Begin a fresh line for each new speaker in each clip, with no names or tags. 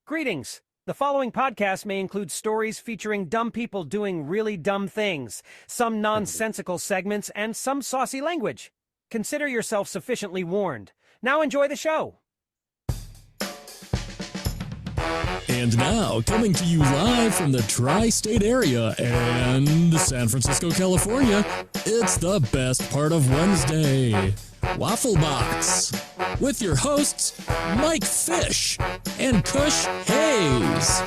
Greetings. The following podcast may include stories featuring dumb people doing really dumb things, some nonsensical segments, and some saucy language. Consider yourself sufficiently warned. Now enjoy the show.
And now, coming to you live from the tri-state area and San Francisco, California, it's the best part of Wednesday, Waffle Box, with your hosts, Mike Fish and Kush Hayes.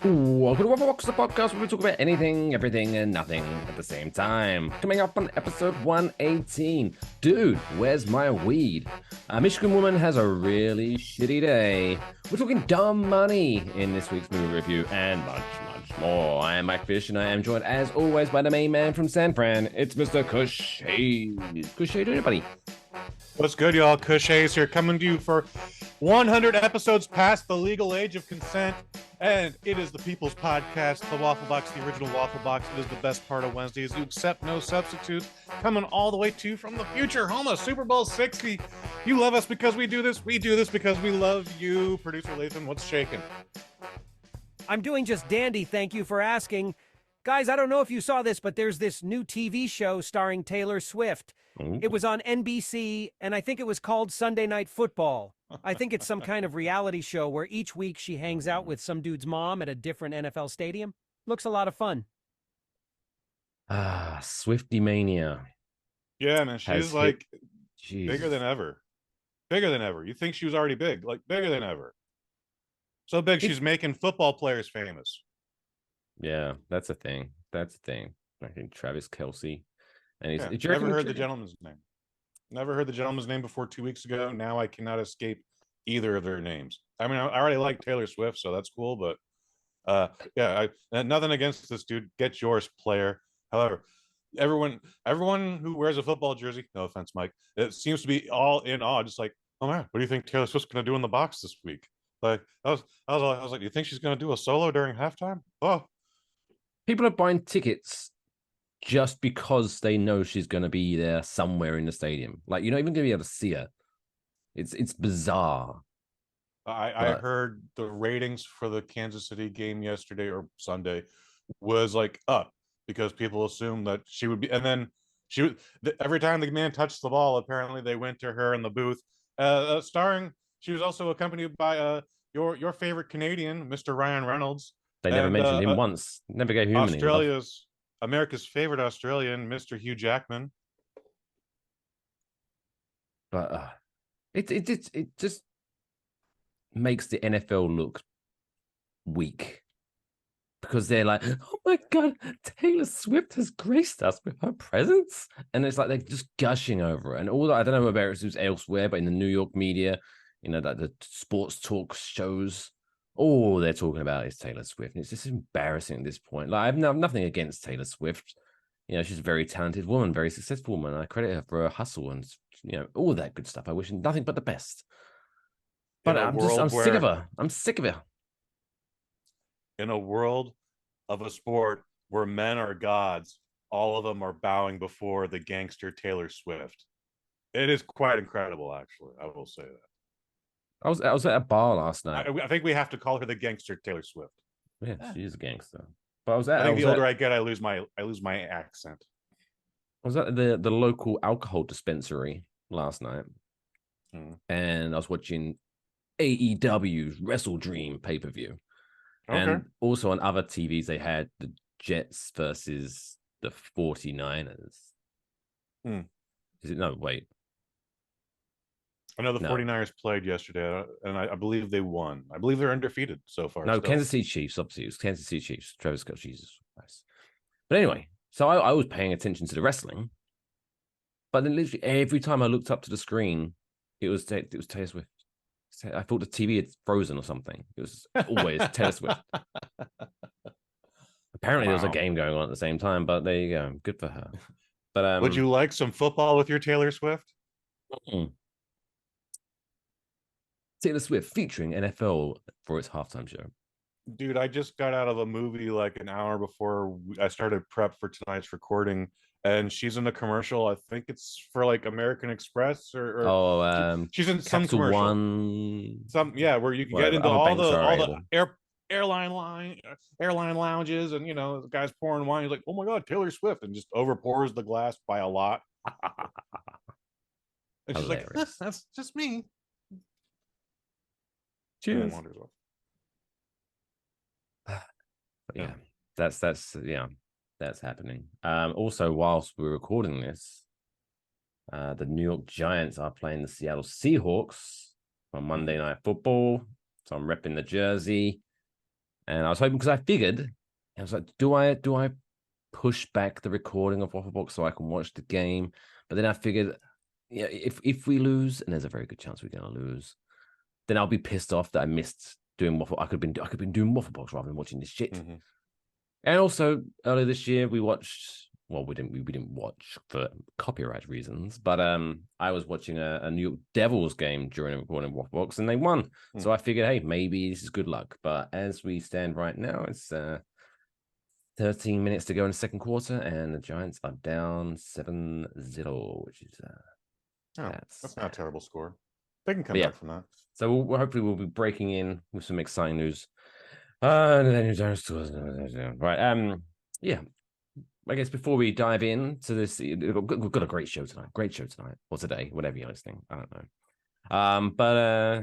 Welcome to Waffle Box, the podcast where we talk about anything, everything, and nothing at the same time. Coming up on episode 118. Dude, where's my weed? A Michigan woman has a really shitty day. We're talking dumb money in this week's movie review and much more. I am Mike Fish, and I am joined, as always, by the main man from San Fran. It's Mr. Kush Hayes. Kush, how you doing, buddy?
What's good, y'all? Kush Hayes here, coming to you for 100 episodes past the legal age of consent. And it is the People's Podcast, the Waffle Box, the original Waffle Box. It is the best part of Wednesdays. You accept no substitutes. Coming all the way to you from the future, home of Super Bowl 60. You love us because we do this. We do this because we love you. Producer Lathan, what's shaking?
I'm doing just dandy, thank you for asking. Guys, I don't know if you saw this, but there's this new TV show starring Taylor Swift. It was on NBC, and I think it was called Sunday Night Football. I think it's some kind of reality show where each week she hangs out with some dude's mom at a different NFL stadium. Looks a lot of fun.
Swifty Mania.
Yeah, man, she's like bigger than ever. Bigger than ever. You think she was already big, like bigger than ever. So big, she's making football players famous.
Yeah, that's a thing. That's a thing. I think Travis Kelce. And he's
never heard the gentleman's name. Never heard the gentleman's name before 2 weeks ago. Now I cannot escape either of their names. I mean, I already like Taylor Swift, so that's cool. But nothing against this dude. Get yours, player. However, everyone who wears a football jersey, no offense, Mike, it seems to be all in awe. Just like, oh man, what do you think Taylor Swift's going to do in the box this week? Like, I was like, do you think she's going to do a solo during halftime? Oh,
people are buying tickets just because they know she's going to be there somewhere in the stadium. Like, you're not even going to be able to see her. It's bizarre.
I heard the ratings for the Kansas City game yesterday or Sunday was like up because people assumed that she would be, and then every time the man touched the ball, apparently they went to her in the booth. Starring, she was also accompanied by your favorite Canadian, Mr. Ryan Reynolds.
They never mentioned him once. Never gave him
America's favorite Australian, Mr. Hugh Jackman.
But it just makes the NFL look weak because they're like, oh my God, Taylor Swift has graced us with her presence. And it's like they're just gushing over it. And all that, I don't know about it elsewhere, but in the New York media, you know, that the sports talk shows, all they're talking about is Taylor Swift. And it's just embarrassing at this point. Like, I have nothing against Taylor Swift. You know, she's a very talented woman, very successful woman. I credit her for her hustle and, you know, all that good stuff. I wish her nothing but the best. But I'm sick of her. I'm sick of her.
In a world of a sport where men are gods, all of them are bowing before the gangster Taylor Swift. It is quite incredible, actually. I will say that.
I was at a bar last night.
I think we have to call her the gangster Taylor Swift.
Yeah, she is a gangster. But I
think the older I get, I lose my accent.
I was at the local alcohol dispensary last night, and I was watching AEW's Wrestle Dream pay-per-view. Okay. And also on other TVs, they had the Jets versus the 49ers. Is it? No, wait.
I know the 49ers played yesterday, and I believe they won. I believe they're undefeated so far.
No, still. Kansas City Chiefs, obviously. It was Kansas City Chiefs. Travis Kelce, Jesus Christ. But anyway, so I was paying attention to the wrestling, but then literally every time I looked up to the screen, it was Taylor Swift. I thought the TV had frozen or something. It was always Taylor Swift. Apparently, there was a game going on at the same time, but there you go. Good for her. But
would you like some football with your Taylor Swift?
Taylor Swift featuring NFL for its halftime show.
Dude, I just got out of a movie like an hour before I started prep for tonight's recording, and she's in a commercial. I think it's for like American Express
Oh,
she's in some
Capital
commercial.
One,
Where you can get
whatever.
into
Other banks are
all the
able.
airline lounges, and the guy's pouring wine. He's like, "Oh my god, Taylor Swift," and just overpours the glass by a lot. And she's like, "That's just me."
Cheers.
Yeah.
That's happening. Also, whilst we're recording this, the New York Giants are playing the Seattle Seahawks on Monday Night Football. So I'm repping the jersey, and I was hoping, because I figured, I was like, do I push back the recording of Waffle Box so I can watch the game? But then I figured, yeah, if we lose, and there's a very good chance we're gonna lose, then I'll be pissed off that I missed doing Waffle. I could have been doing Waffle Box rather than watching this shit.
Mm-hmm.
And also earlier this year we watched. Well, we didn't watch for copyright reasons, but I was watching a New York Devils game during a recording of Waffle Box, and they won. So I figured, hey, maybe this is good luck. But as we stand right now, it's 13 minutes to go in the second quarter, and the Giants are down 7-0, which is
that's not a terrible score. They can come back from that.
So hopefully we'll be breaking in with some exciting news. Right. Yeah. I guess before we dive into this, we've got a great show tonight. Or today, whatever you're listening. I don't know.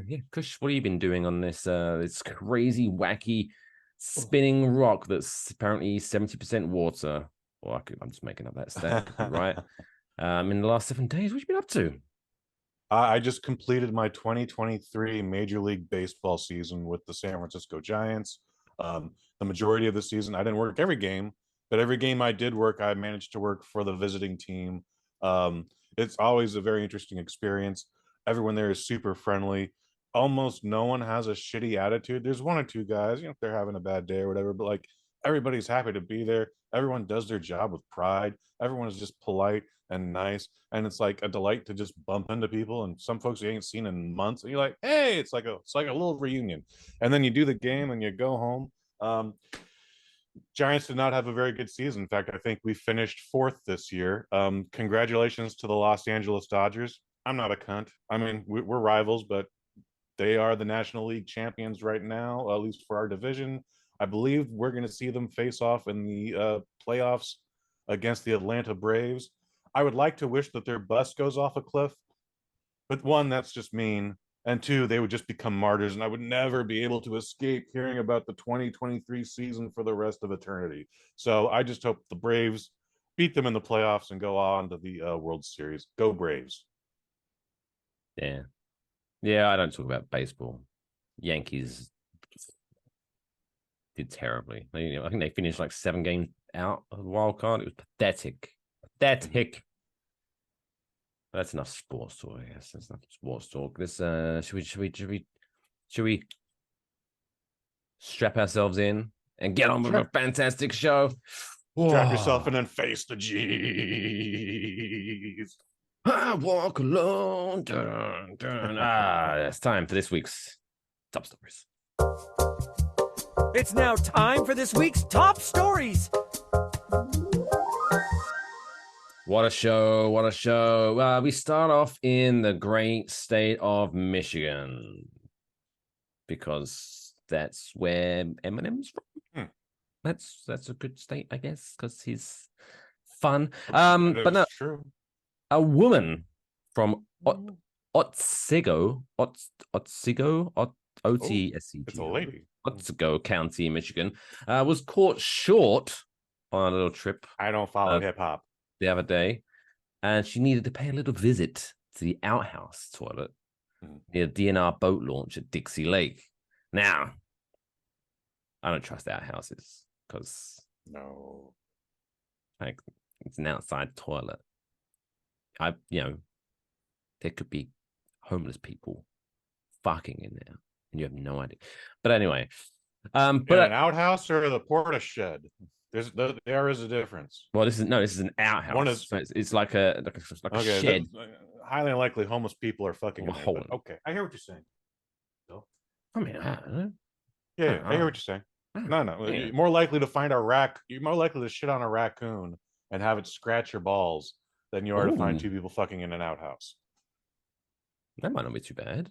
Yeah, Kush, what have you been doing on this this crazy, wacky, spinning rock that's apparently 70% water? Or I'm just making up that stat, right? In the last 7 days, what have you been up to?
I just completed my 2023 Major League Baseball season with the San Francisco Giants. The majority of the season, I didn't work every game, but every game I did work, I managed to work for the visiting team. It's always a very interesting experience. Everyone there is super friendly. Almost no one has a shitty attitude. There's one or two guys, if they're having a bad day or whatever, but like everybody's happy to be there. Everyone does their job with pride. Everyone is just polite and nice, and it's like a delight to just bump into people and some folks you ain't seen in months, and you're like, hey, it's like a little reunion. And then you do the game and you go home. Giants did not have a very good season. In fact, I think we finished 4th this year. Congratulations to the Los Angeles Dodgers. I'm not a cunt. I mean, we're rivals, but they are the National League champions right now, at least for our division. I believe we're going to see them face off in the playoffs against the Atlanta Braves. I would like to wish that their bus goes off a cliff, but one, that's just mean, and two, they would just become martyrs, and I would never be able to escape hearing about the 2023 season for the rest of eternity. So I just hope the Braves beat them in the playoffs and go on to the World Series. Go Braves.
Yeah, I don't talk about baseball. Yankees did terribly. I think they finished like 7 games out of the wild card. It was pathetic. That's enough sports talk, I guess. That's enough sports talk. This should we strap ourselves in and get on with a fantastic show?
Strap yourself in and face the G's.
I walk alone. Dun, dun. It's time for this week's top stories.
It's now time for this week's top stories.
What a show. We start off in the great state of Michigan, because that's where Eminem's from. That's a good state, I guess, because he's fun. But no,
true.
A woman from Otsego, O-T-S-E-G-O,
It's a lady.
Otsego County, Michigan, was caught short on a little trip.
I don't follow hip hop.
The other day, and she needed to pay a little visit to the Outhouse toilet near DNR boat launch at Dixie Lake. Now, I don't trust outhouses because like it's an outside toilet. There could be homeless people fucking in there, and you have no idea. But anyway,
but an outhouse or the porta shed. There is a difference.
Well, this is an outhouse. One is, so it's like a shed.
Highly unlikely homeless people are fucking. Okay, I hear what you're saying.
I mean, I don't know.
I hear what you're saying. No, you're more likely to find a you're more likely to shit on a raccoon and have it scratch your balls than you are to find
Ooh.
two people fucking in an outhouse.
That might not be too bad.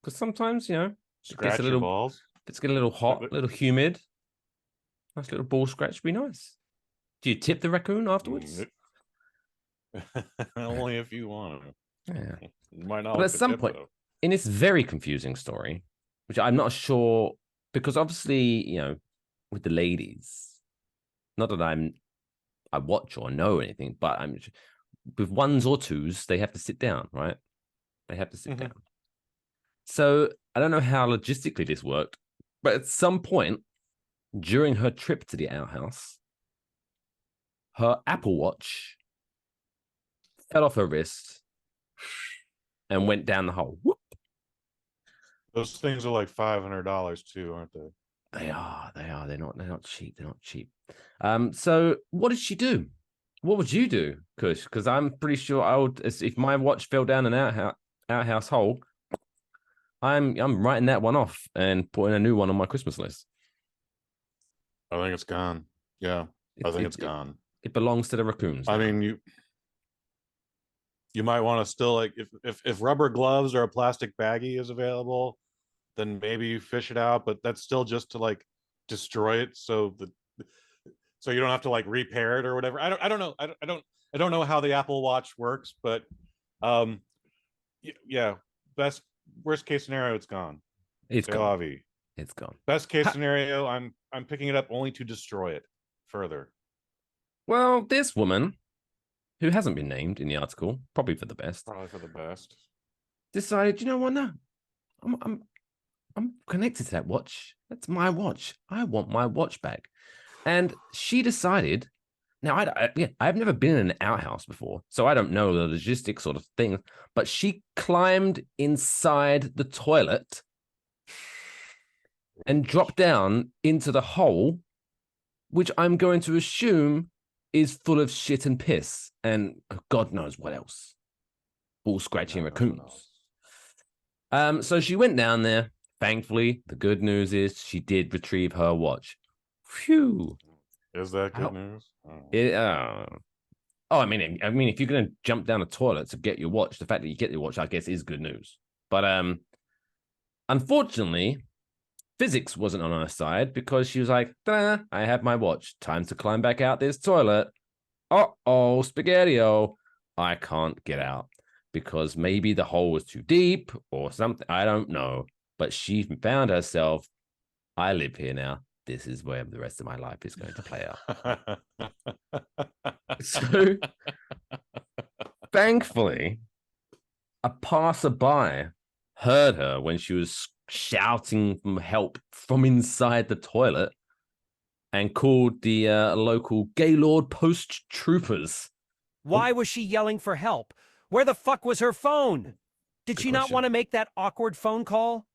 Because sometimes, you know, it gets
Scratch your balls.
it's getting a little hot, a little humid. Nice little ball scratch would be nice. Do you tip the raccoon afterwards?
Only if you want to.
Yeah.
You might not
But
like
at
the
some
tip,
point,
though.
in this very confusing story, which I'm not sure, because obviously, you know, with the ladies, not that I watch or know anything, but I'm with ones or twos, they have to sit down, right? They have to sit down. So I don't know how logistically this worked, but at some point during her trip to the outhouse, her Apple Watch fell off her wrist and went down the hole. Whoop.
Those things are like $500 too, aren't they?
They are. They're not cheap. They're not cheap. So what did she do? What would you do, Kush? Because I'm pretty sure I would. If my watch fell down an outhouse hole, I'm writing that one off and putting a new one on my Christmas list.
I think it's gone. Yeah, I think it's gone.
It belongs to the raccoons.
I
now.
mean, you might want to still, like, if rubber gloves or a plastic baggie is available, then maybe you fish it out, but that's still just to like destroy it so you don't have to like repair it or whatever. I don't know. I don't know how the Apple Watch works, but yeah, worst case scenario, it's gone.
It's gone.
AOV.
It's gone.
Best case scenario, I'm picking it up only to destroy it further.
Well, this woman, who hasn't been named in the article, probably for the best, decided, you know what? No, I'm connected to that watch. That's my watch. I want my watch back. And she decided. Now, I've never been in an outhouse before, so I don't know the logistics sort of thing. But she climbed inside the toilet and dropped down into the hole, which I'm going to assume is full of shit and piss and God knows what else. Ball scratching raccoons. So she went down there. Thankfully, the good news is she did retrieve her watch. Phew.
Is that good news?
I mean, if you're going to jump down a toilet to get your watch, the fact that you get your watch, I guess, is good news. But unfortunately, physics wasn't on her side because she was like, I have my watch. Time to climb back out this toilet. Uh-oh, spaghetti-o. I can't get out because maybe the hole was too deep or something. I don't know. But she found herself, I live here now. This is where the rest of my life is going to play out. So, thankfully, a passerby heard her when she was shouting for help from inside the toilet and called the local Gaylord Post troopers.
Why was she yelling for help? Where the fuck was her phone? Did she not want to make that awkward phone call?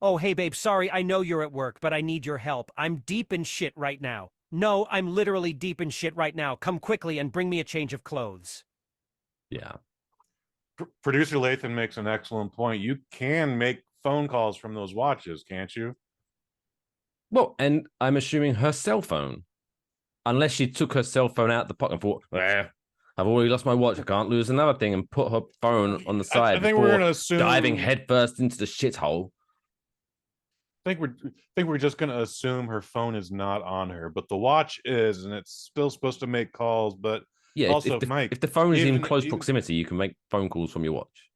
Oh, hey, babe, sorry, I know you're at work, but I need your help. I'm deep in shit right now. No, I'm literally deep in shit right now. Come quickly and bring me a change of clothes.
Yeah.
Producer Lathan makes an excellent point. You can make phone calls from those watches, can't you?
Well, and I'm assuming her cell phone. Unless she took her cell phone out the pocket and thought, I've already lost my watch. I can't lose another thing, and put her phone on the side
I think we're going to assume
diving headfirst into the shithole.
I think we're just going to assume her phone is not on her, but the watch is, and it's still supposed to make calls. But
yeah,
also,
Mike, if the phone is in close proximity, you can make phone calls from your watch.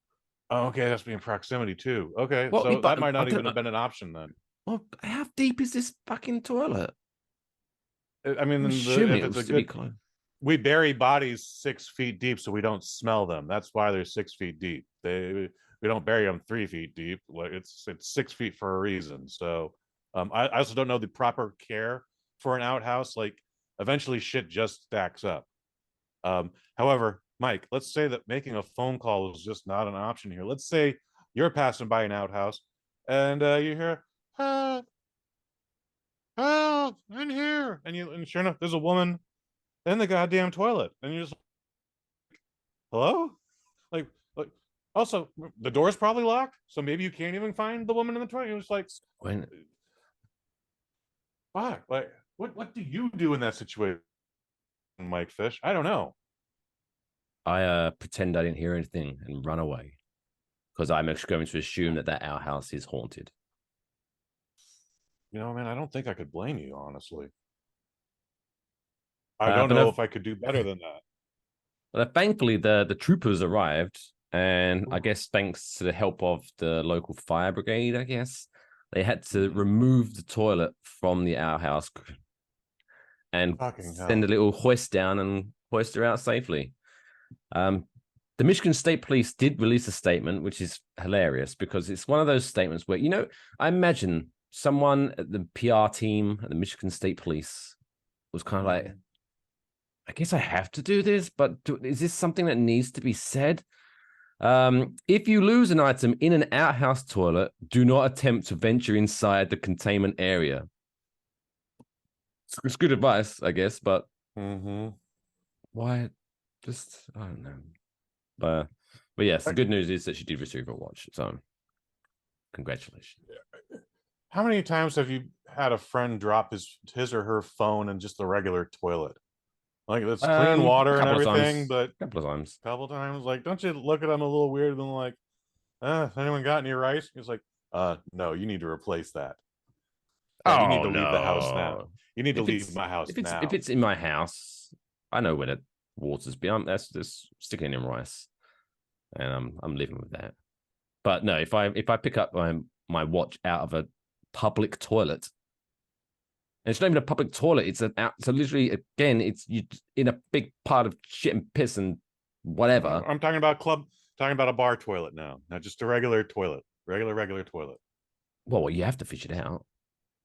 Oh, okay, that's being proximity too. Okay, well, so that might not even have been an option then.
Well, how deep is this fucking toilet?
I mean, if it's a good, we bury bodies 6 feet deep so we don't smell them. That's why they're 6 feet deep. We don't bury them 3 feet deep. It's 6 feet for a reason. So I also don't know the proper care for an outhouse. Like, eventually shit just stacks up. However, Mike, let's say that making a phone call is just not an option here. Let's say you're passing by an outhouse and you hear, help, in here. And sure enough, there's a woman in the goddamn toilet. And you're just, hello? Like, also, the door's probably locked, so maybe you can't even find the woman in the toilet. You're just like, fuck. Like, what do you do in that situation? Mike Fish? I don't know.
I pretend I didn't hear anything and run away because I'm going to assume that outhouse is haunted.
You know, man, I don't think I could blame you, honestly. I don't know if I could do better than that.
But thankfully, the troopers arrived, and I guess thanks to the help of the local fire brigade, I guess they had to remove the toilet from the outhouse and send a little hoist down and hoist her out safely. The Michigan State Police did release a statement, which is hilarious because it's one of those statements where, I imagine someone at the PR team at the Michigan State Police was kind of like, I guess I have to do this, but is this something that needs to be said? If you lose an item in an outhouse toilet, do not attempt to venture inside the containment area. It's good advice, I guess, but why? Just, I don't know. But yes, the good news is that she did receive a watch. So, congratulations.
How many times have you had a friend drop his or her phone in just the regular toilet? Like, it's clean water and everything, but
a couple of
times. Like, don't you look at them a little weird and like, has anyone got any rice? It's like, no, you need to replace that. You need to leave the house now. You need to leave my house now.
If it's in my house, I know where the water's been. That's just sticking in rice, and I'm living with that. But no, if I pick up my watch out of a public toilet, and it's not even a public toilet, it's so literally, again, it's you in a big part of shit and piss and whatever.
I'm talking about a bar toilet now, not just a regular toilet, regular toilet.
Well, you have to fish it out.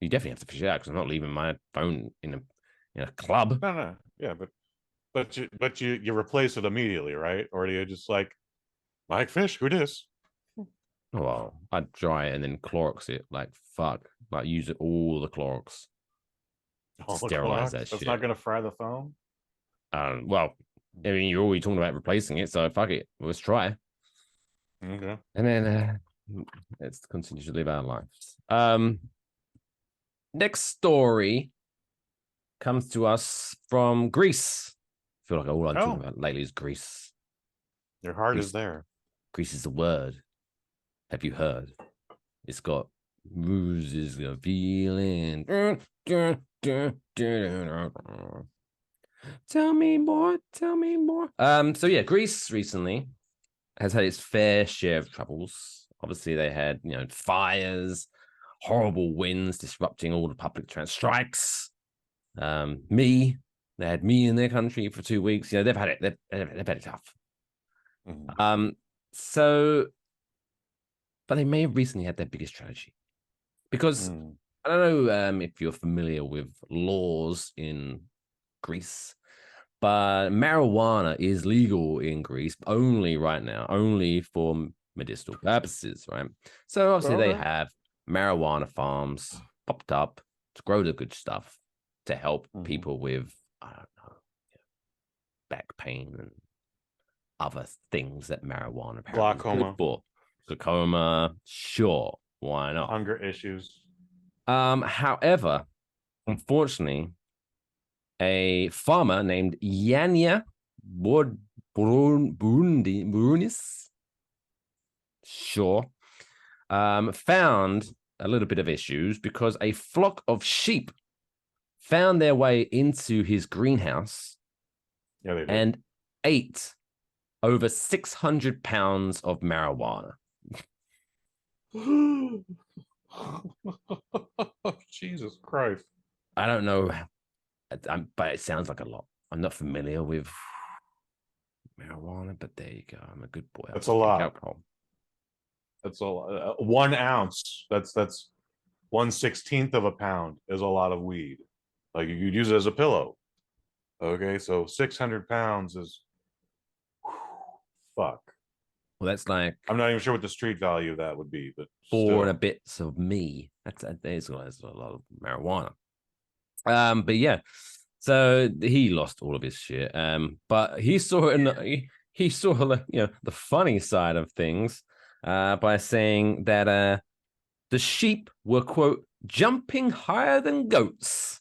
You definitely have to fish it out because I'm not leaving my phone in a club.
No, yeah, but you replace it immediately, right? Or do you just like, Mike Fish, who dis?
Well, I'd dry it and then Clorox it like fuck, like use it all the Clorox. Sterilize that shit.
That's not gonna fry the phone.
Well, I mean, you're already talking about replacing it, so fuck it, let's try.
Okay,
and then let's continue to live our lives. Next story comes to us from Greece. I feel like all I'm talking about lately is Greece.
Your heart is there.
Greece is the word. Have you heard? It's got bruises of feeling. Tell me more. So yeah, Greece recently has had its fair share of troubles. Obviously, they had fires, horrible winds disrupting all the public strikes. They had me in their country for 2 weeks. They've had it. They've had it tough. But they may have recently had their biggest tragedy because I don't know if you're familiar with laws in Greece, but marijuana is legal in Greece only right now, only for medicinal purposes, right? So obviously they have marijuana farms popped up to grow the good stuff to help people with, I don't know, back pain and other things that marijuana apparently is good for. Glaucoma, sure, why not?
Hunger issues.
However, unfortunately, a farmer named Yania Burunis, found a little bit of issues because a flock of sheep found their way into his greenhouse and ate over 600 pounds of marijuana.
Jesus Christ.
I don't know, but it sounds like a lot. I'm not familiar with marijuana, but there you go. I'm a good boy.
That's a lot. Alcohol. That's a lot. 1 ounce. That's 1/16 of a pound is a lot of weed. Like, you could use it as a pillow. Okay, so 600 pounds is fuck.
Well, that's like,
I'm not even sure what the street value of that would be, but
4 and a bits of me. That's a lot of marijuana. But yeah, so he lost all of his shit. But he saw the funny side of things by saying that the sheep were, quote, jumping higher than goats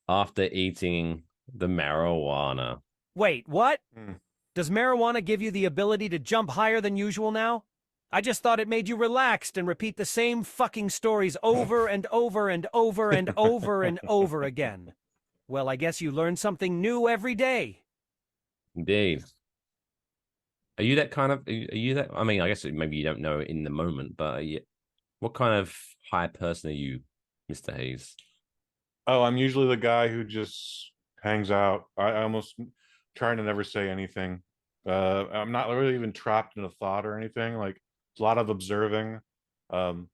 after eating The marijuana.
Wait, what?
Hmm.
Does marijuana give you the ability to jump higher than usual now? I just thought it made you relaxed and repeat the same fucking stories over and over and over and over and over again. Well, I guess you learn something new every day.
Indeed. Are you that kind of? Are you that? I mean, I guess maybe you don't know in the moment, but what kind of high person are you, Mr. Hayes?
Oh, I'm usually the guy who just hangs out. I almost try to never say anything. I'm not really even trapped in a thought or anything. Like it's a lot of observing. But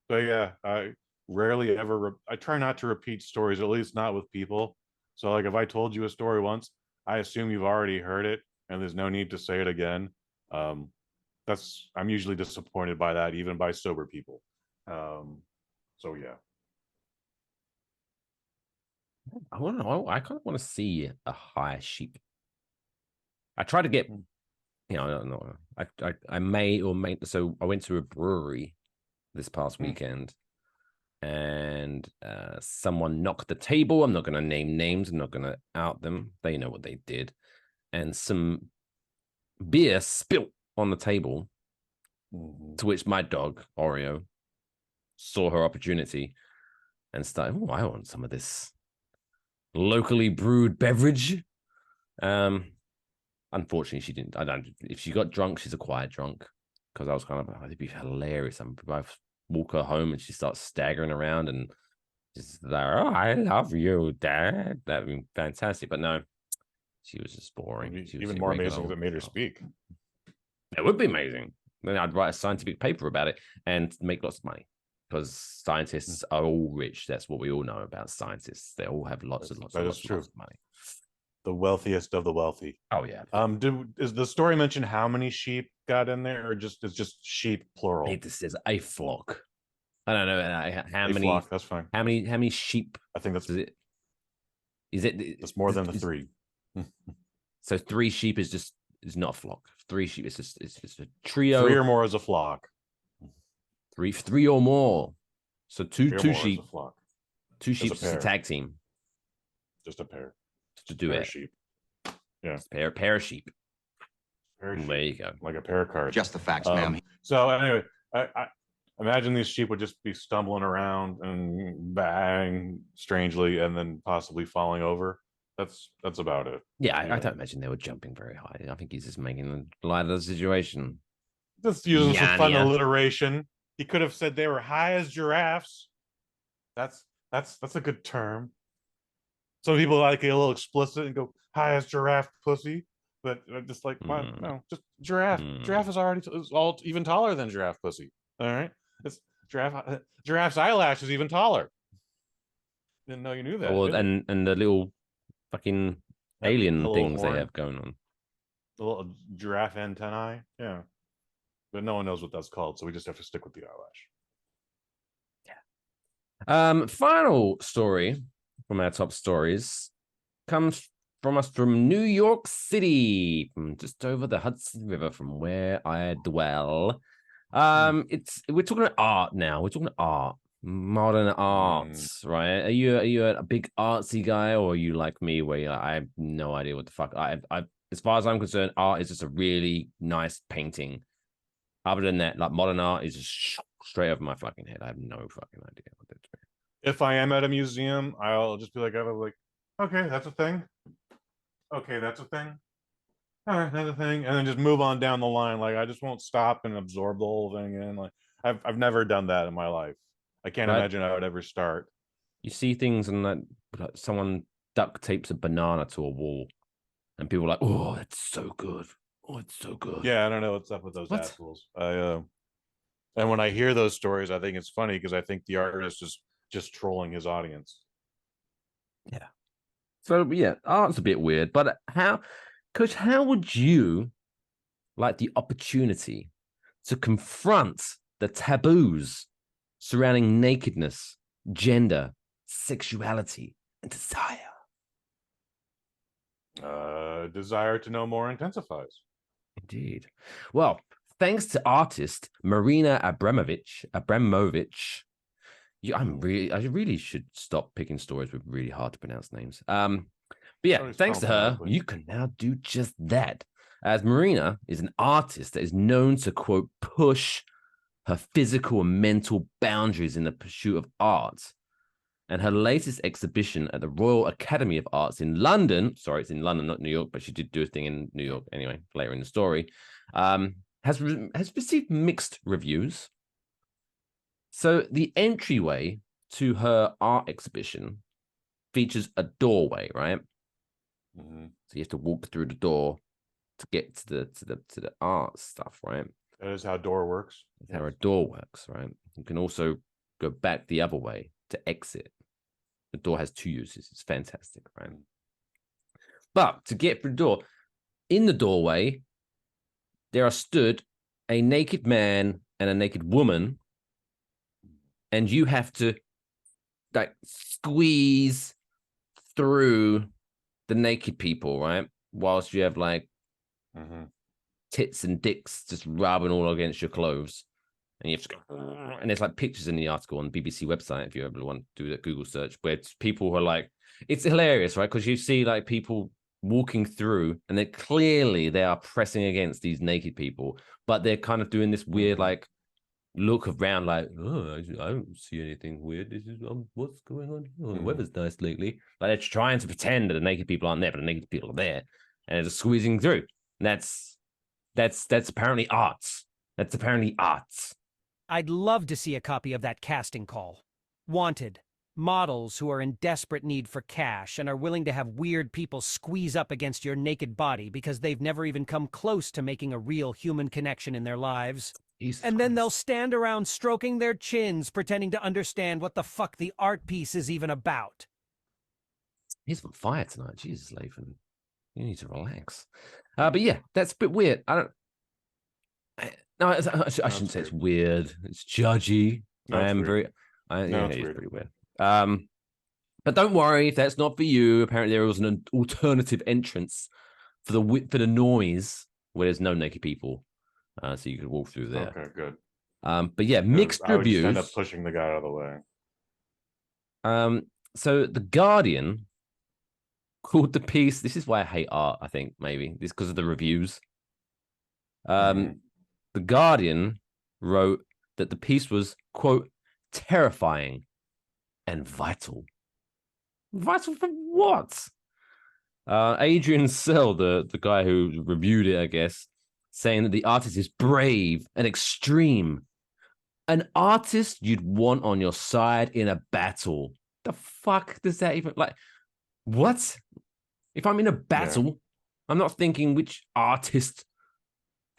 yeah, I rarely ever. I try not to repeat stories, at least not with people. So like if I told you a story once, I assume you've already heard it, and there's no need to say it again. Um, I'm usually disappointed by that, even by sober people. So yeah.
I want to. I kind of want to see a high sheep. I try to get, I don't know. I may or may. So I went to a brewery this past weekend, and someone knocked the table. I'm not going to name names. I'm not going to out them. They know what they did, and some beer spilt on the table. To which my dog Oreo saw her opportunity and started. Oh, I want some of this locally brewed beverage. Unfortunately, she didn't. I don't. If she got drunk, she's a quiet drunk. Because I was kind of, it'd be hilarious. I walk her home and she starts staggering around and just like, oh, I love you, Dad. That'd be fantastic. But no, she was just boring. She was
Even more amazing if it made her speak.
It would be amazing. Then I'd write a scientific paper about it and make lots of money. Because scientists are all rich. That's what we all know about scientists. They all have lots of money.
The wealthiest of the wealthy.
Oh yeah.
Is the story mention how many sheep got in there, or it's just sheep plural?
It says a flock. I don't know how many.
Flock, that's fine.
How many sheep?
I think that's
it. Is it?
It's more than the three.
So 3 sheep is not a flock. 3 sheep is just it's a trio.
3 or more is a flock.
3 or more. So two sheep. 2 sheep is a tag team.
Just a pair.
To do it.
Sheep. Yeah.
Pair of sheep.
Pair of sheep.
There you go.
Like a pair of cards.
Just the facts, ma'am.
So anyway, I imagine these sheep would just be stumbling around and bang strangely and then possibly falling over. That's about it.
Yeah, I don't imagine they were jumping very high. I think he's just making light of the situation.
Just using some fun alliteration. He could have said they were high as giraffes. That's a good term. Some people like get a little explicit and go high as giraffe pussy, but just like no, just giraffe. Giraffe is all even taller than giraffe pussy. All right, it's giraffe's eyelash is even taller. Didn't know you knew that.
Oh, and the little fucking alien things they have going on.
The little giraffe antennae, yeah. But no one knows what that's called, so we just have to stick with the
eyelash. Yeah. Final story from our top stories comes from us from New York City, from just over the Hudson River from where I dwell. We're talking about art now. We're talking art, modern arts, right? Are you a big artsy guy, or are you like me, where I have no idea what the fuck? I as far as I'm concerned, art is just a really nice painting. Other than that, like modern art is just straight over my fucking head. I have no fucking idea what they're doing.
If I am at a museum, I'll just be like, okay, that's a thing. Okay, that's a thing. All right, that's a thing, and then just move on down the line. Like I just won't stop and absorb the whole thing in. Like I've never done that in my life. I can't imagine I would ever start.
You see things and like someone duct tapes a banana to a wall, and people are like, "Oh, that's so good. Oh, it's so good."
Yeah, I don't know what's up with those assholes. And when I hear those stories, I think it's funny because I think the artist is just trolling his audience.
Yeah. So yeah, art's a bit weird, but Coach, how would you like the opportunity to confront the taboos surrounding nakedness, gender, sexuality, and desire?
Desire to know more intensifies.
Indeed. Well, thanks to artist Marina Abramovich. I really should stop picking stories with really hard to pronounce names. But yeah,
Always
thanks to her,
problematically.
you can now do just that. As Marina is an artist that is known to, quote, push her physical and mental boundaries in the pursuit of art. And her latest exhibition at the Royal Academy of Arts in London, sorry, it's in London, not New York, but she did do a thing in New York anyway, later in the story, has received mixed reviews. So the entryway to her art exhibition features a doorway, right?
Mm-hmm.
So you have to walk through the door to get to the art stuff, right?
That is how door works.
That's how a door works, right? You can also go back the other way to exit. The door has two uses. It's fantastic, right? But to get through the door, in the doorway, there are stood a naked man and a naked woman, and you have to like squeeze through the naked people, right? Whilst you have like tits and dicks just rubbing all against your clothes. And you have to go, and there's like pictures in the article on the BBC website if you ever want to do that Google search, where it's people who are like, it's hilarious, right? Because you see like people walking through, and they're clearly they are pressing against these naked people, but they're kind of doing this weird like look around, like, oh, I don't see anything weird. This is what's going on? Oh, the weather's nice lately. Like they're trying to pretend that the naked people aren't there, but the naked people are there, and they're just squeezing through. And that's apparently arts. That's apparently arts.
I'd love to see a copy of that casting call. Wanted. Models who are in desperate need for cash and are willing to have weird people squeeze up against your naked body because they've never even come close to making a real human connection in their lives. And then they'll stand around stroking their chins, pretending to understand what the fuck the art piece is even about.
He's on fire tonight. Jesus, Lathan. You need to relax. But yeah, that's a bit weird. I shouldn't say it's weird. It's judgy.
No,
I
it's
am
weird.
very.
No,
Yeah,
it's
it's
weird.
pretty weird. But don't worry if that's not for you. Apparently, there was an alternative entrance for the noise where there's no naked people, so you could walk through there.
Okay, good.
But yeah, mixed
I would
reviews.
just end up pushing the guy out of the way.
So the Guardian called the piece. This is why I hate art. I think maybe this because of the reviews. The Guardian wrote that the piece was, quote, terrifying and vital. Vital for what? Adrian Sell, the guy who reviewed it, I guess, saying that the artist is brave and extreme. An artist you'd want on your side in a battle. The fuck does that even like? What? If I'm in a battle, I'm not thinking which artist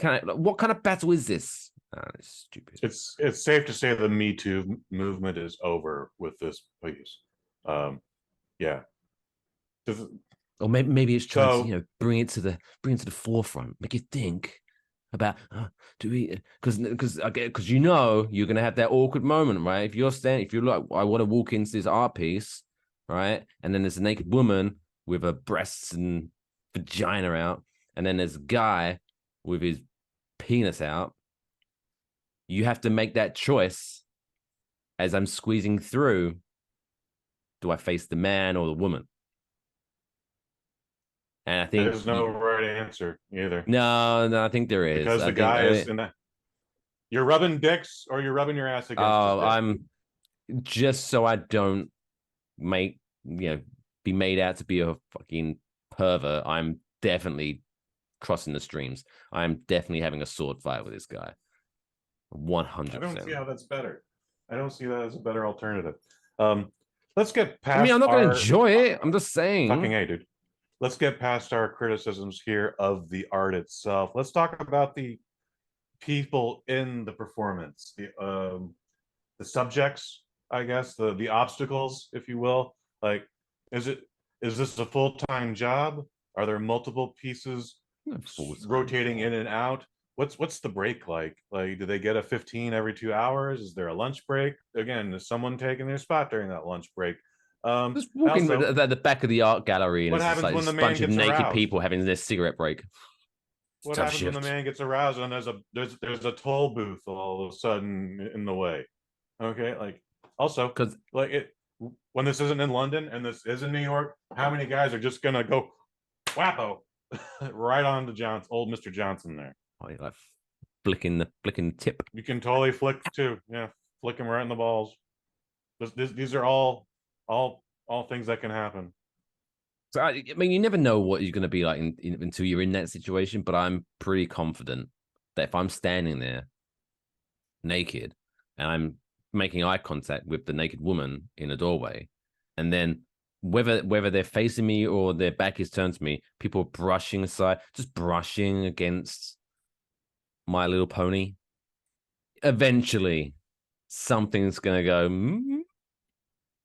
what kind of battle is this? It's stupid.
It's safe to say the Me Too movement is over with this piece. Yeah.
Or maybe it's trying to bring it to the forefront, make you think about do we because you're gonna have that awkward moment, right? If you're like, I want to walk into this art piece, right, and then there's a naked woman with her breasts and vagina out, and then there's a guy with his penis out. You have to make that choice as I'm squeezing through. Do I face the man or the woman? And I think
there's no right answer either.
No, I think there is.
Because the guy is in that. You're rubbing dicks or you're rubbing your ass against his dick.
I'm just so I don't be made out to be a fucking pervert. I'm definitely crossing the streams. I'm definitely having a sword fight with this guy. 100%.
I don't see how that's better. I don't see that as a better alternative. Let's get past.
I mean, I'm not going to enjoy it. I'm just saying.
Fucking A, dude. Let's get past our criticisms here of the art itself. Let's talk about the people in the performance, the subjects, I guess, the obstacles, if you will. Like, is this a full-time job? Are there multiple pieces rotating in and out? What's the break like? Like, do they get a 15 every 2 hours? Is there a lunch break? Again, is someone taking their spot during that lunch break?
Just walking at the back of the art gallery, and
what
it's just
happens
like
when the
a
man
bunch of
gets
naked
aroused?
people having their cigarette break.
What
Tough
happens
shift.
when the man gets aroused and there's a toll booth all of a sudden in the way? Okay, like also
because
like when this isn't in London and this is in New York, how many guys are just gonna go whappo right on to old Mr. Johnson there?
Oh, you're like flicking the tip.
You can totally flick too. Yeah, flick him right in the balls. These are all things that can happen.
So I mean, you never know what you're going to be like until you're in that situation. But I'm pretty confident that if I'm standing there naked and I'm making eye contact with the naked woman in a doorway, and then whether they're facing me or their back is turned to me, people are brushing aside, just brushing against My Little Pony. Eventually, something's going to go,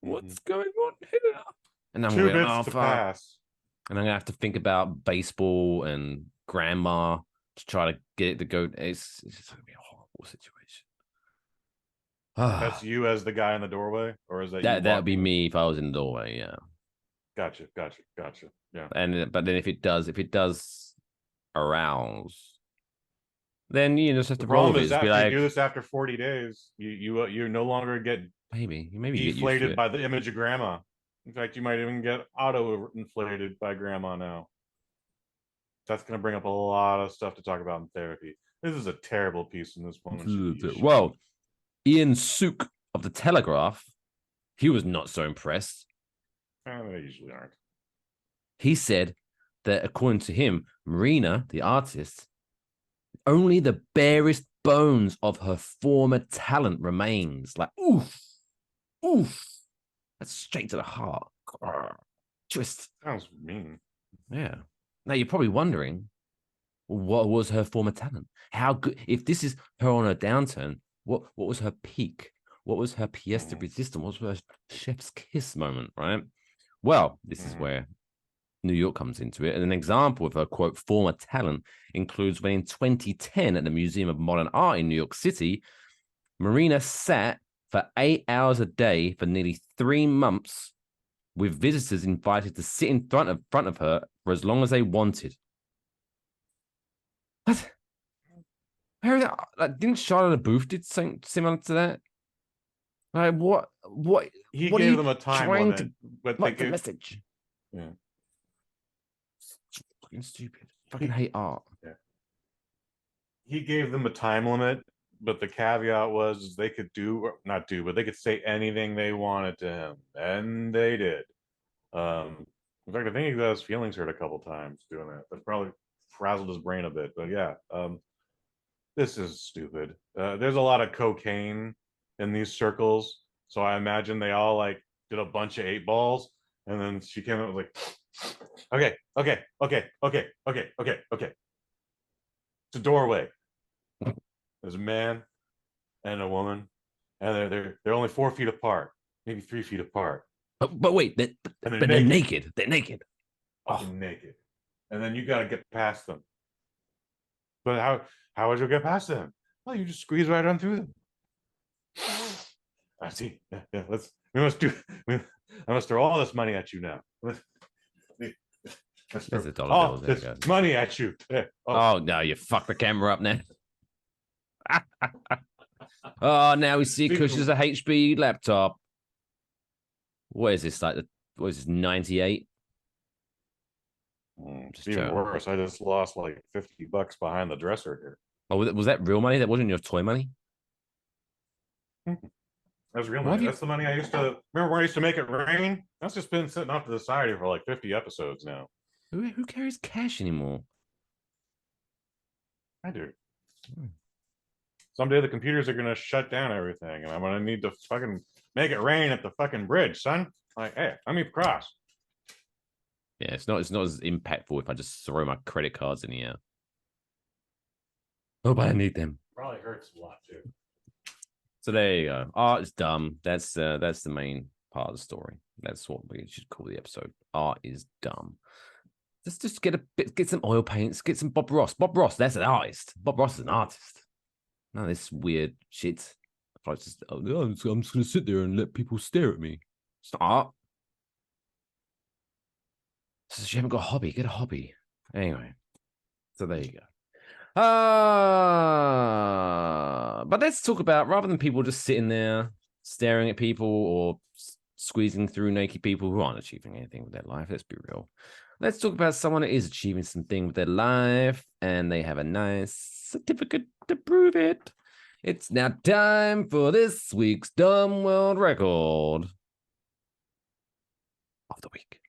what's going on here? And I'm
Two
going,
bits to pass.
And I'm going to have to think about baseball and grandma to try to get it to go. It's just going to be a horrible situation.
That's you as the guy in the doorway, or is that
that would be me if I was in the doorway? Yeah.
Gotcha. Yeah.
But then if it does arouse, then you just have to roll with it.
After
Like,
you do this after 40 days, you no longer get
maybe
deflated by the image of grandma. In fact, you might even get auto inflated by grandma now. That's going to bring up a lot of stuff to talk about in therapy. This is a terrible piece in this woman.
Well, Ian Sook of the Telegraph, he was not so impressed.
They usually aren't.
He said that according to him, Marina, the artist, only the barest bones of her former talent remains. Like, oof. That's straight to the heart. Twist.
Sounds mean.
Yeah. Now you're probably wondering, what was her former talent? How good? If this is her on a downturn, what was her peak? What was her pièce de résistance? What was her chef's kiss moment? Right. Well, this is where New York comes into it. And an example of her quote former talent includes when in 2010 at the Museum of Modern Art in New York City, Marina sat for 8 hours a day for nearly 3 months, with visitors invited to sit in front of her for as long as they wanted. What? Like, didn't Charlotte Booth did something similar to that? Like, what?
He
what
gave them a time limit, but
what's the message?
Yeah.
Fucking stupid. Fucking hate art.
Yeah. He gave them a time limit, but the caveat was they could but they could say anything they wanted to him, and they did. In fact, I think he got his feelings hurt a couple times doing that. That probably frazzled his brain a bit. But yeah, this is stupid. There's a lot of cocaine in these circles, so I imagine they all like did a bunch of 8 balls, and then she came up with like, okay. It's a doorway. There's a man and a woman, and they're only 4 feet apart, maybe 3 feet apart.
But wait, they're naked. They're naked.
Naked, and then you got to get past them. But how would you get past them? Well, you just squeeze right on through them. I see. Yeah. I must throw all this money at you now. Let's throw all this money at you. Yeah.
Oh no, you fucked the camera up now. Oh, now we see Kush is a HP laptop. What is this, like? What is this, 98?
Just even worse. I just lost like $50 behind the dresser here.
Oh, was that real money? That wasn't your toy money?
That's real money. That's the money I used to remember when I used to make it rain. That's just been sitting off to the side here for like 50 episodes now.
Who carries cash anymore?
I do. Someday the computers are gonna shut down everything, and I'm gonna need to fucking make it rain at the fucking bridge, son. Like, hey, let me cross.
Yeah, it's not as impactful if I just throw my credit cards in the air. Oh, but I need them.
Probably hurts a lot too.
So there you go. Art is dumb. That's the main part of the story. That's what we should call the episode. Art is dumb. Just get some oil paints, get some Bob Ross. Bob Ross, that's an artist. Bob Ross is an artist. No, this weird shit. I'm just gonna sit there and let people stare at me. It's not art. So you haven't got a hobby. Get a hobby. Anyway, so there you go. But let's talk about, rather than people just sitting there staring at people or squeezing through naked people who aren't achieving anything with their life. Let's be real. Let's talk about someone that is achieving something with their life and they have a nice certificate to prove it. It's now time for this week's Dumb World Record of the week.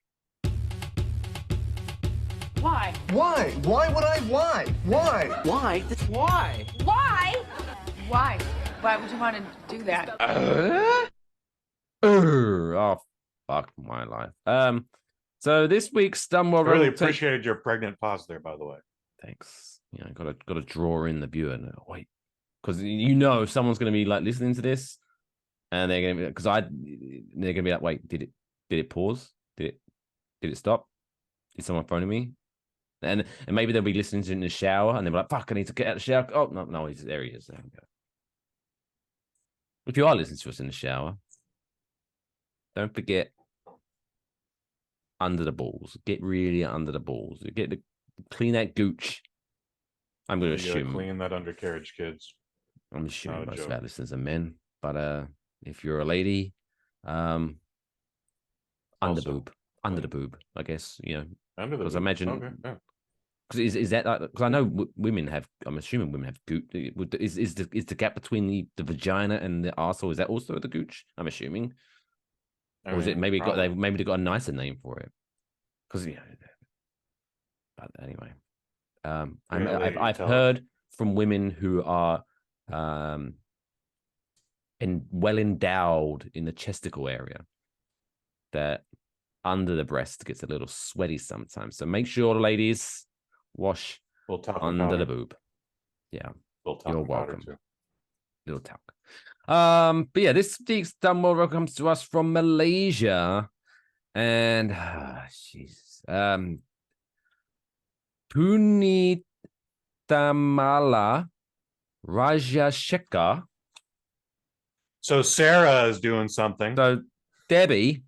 Why?
Why? Why would I? Why? Why?
Why? Why? Why? Why? Why would you want to do that?
Oh, fuck my life. So this week's Dumb World
I really
Record.
appreciated your pregnant pause there, by the way.
Thanks. Gotta draw in the viewer. No, wait, because someone's gonna be like listening to this, and they're gonna be they're gonna be like, wait, did it pause? Did it stop? Is someone phoning me? And maybe they'll be listening to it in the shower, and they'll be like, fuck, I need to get out of the shower. Oh no, there he is. There we go. If you are listening to us in the shower, don't forget under the balls. Get really under the balls. Clean that gooch. I'm going to assume.
Clean that undercarriage, kids.
I'm assuming most of
joke.
our listeners are men, but if you're a lady, under the boob, I guess,
Under the
because
boob.
I imagine.
Okay, yeah.
Because is that like? Because I know women have. I'm assuming women have gooch. Is the gap between the vagina and the arsehole, is that also the gooch? I'm assuming. Or is it maybe they got a nicer name for it? Because but anyway, I've heard from women who are well endowed in the chesticle area that under the breast gets a little sweaty sometimes. So make sure, ladies, wash under the boob. Yeah, you're welcome. Little talc. But yeah, this week's Dumb World Record comes to us from Malaysia, and Jesus, Punitamala Rajashekar.
So Sarah is doing something.
So Debbie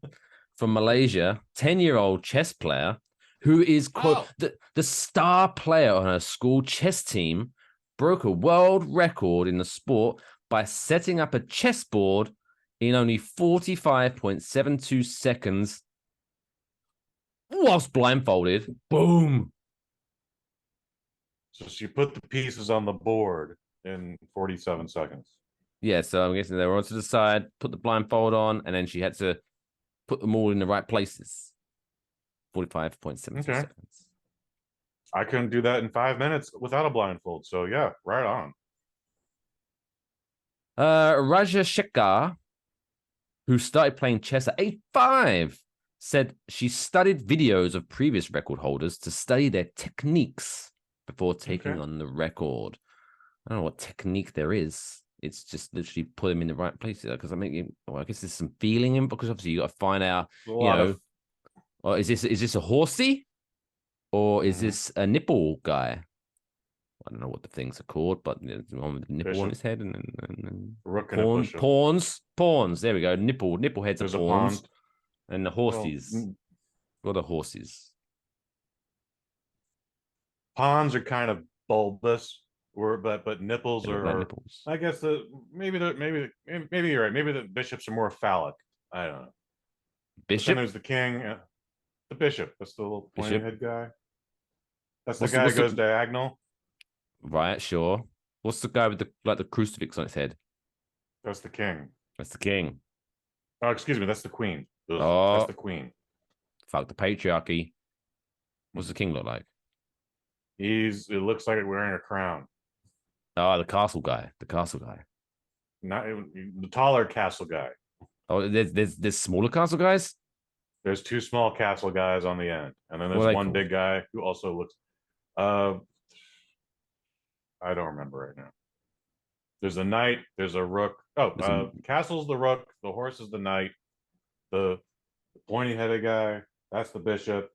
from Malaysia, 10-year-old chess player, who is the star player on her school chess team, broke a world record in the sport by setting up a chessboard in only 45.72 seconds whilst blindfolded. Boom.
So she put the pieces on the board in 47 seconds.
Yeah, so I'm guessing they were onto the side, put the blindfold on, and then she had to put them all in the right places. 45.72 seconds.
I couldn't do that in 5 minutes without a blindfold. So yeah, right on.
Raja Shekhar, who started playing chess at age 5, said she studied videos of previous record holders to study their techniques before taking on the record. I don't know what technique there is. It's just literally put them in the right place. Because I guess there's some feeling in, because obviously you got to find out, or is this a horsey, or is this a nipple guy? I don't know what the things are called, but the one with the nipple on his head and pawns. There we go. Nipple heads are pawns, and the horses. What are horses?
Pawns are kind of bulbous, but nipples are.
Like nipples.
I guess maybe you're right. Maybe the bishops are more phallic. I don't know.
Bishop.
Then there's the king, the bishop. That's the little pointy head guy. That's the guy who goes diagonal.
Right, sure. What's the guy with the crucifix on his head?
That's the king.
That's the king.
Oh, excuse me. That's the queen.
Oh,
that's the queen.
Fuck the patriarchy. What's the king look like?
It looks like wearing a crown.
Oh, the castle guy.
Not the taller castle guy.
Oh, there's smaller castle guys?
There's 2 small castle guys on the end, and then there's one big guy who also looks. I don't remember right now. There's a knight. There's a rook. Castle's the rook. The horse is the knight. The pointy-headed guy. That's the bishop.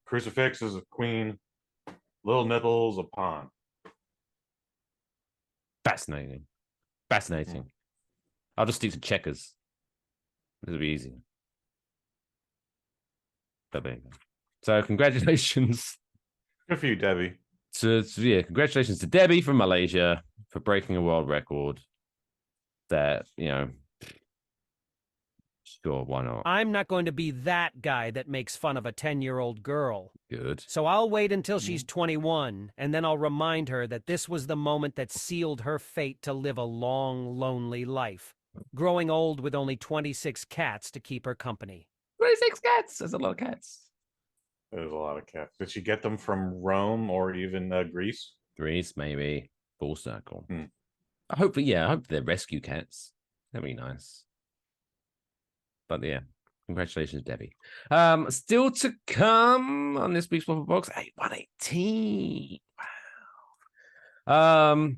Crucifix is a queen. Little nipples a pawn.
Fascinating. I'll just stick to checkers. It'll be easy. So congratulations.
Good for you, Debbie.
Congratulations to Debbie from Malaysia for breaking a world record. That Sure, why not?
I'm not going to be that guy that makes fun of a 10-year-old girl.
Good.
So I'll wait until she's 21, and then I'll remind her that this was the moment that sealed her fate to live a long, lonely life, growing old with only 26 cats to keep her company.
26 cats. That's a lot of cats.
There's a lot of cats. Did she get them from Rome or even Greece?
Greece, maybe. Full circle.
Hmm.
I hope they're rescue cats. That'd be nice. But yeah, congratulations, Debbie. Still to come on this week's Waffle Box, 118. Wow.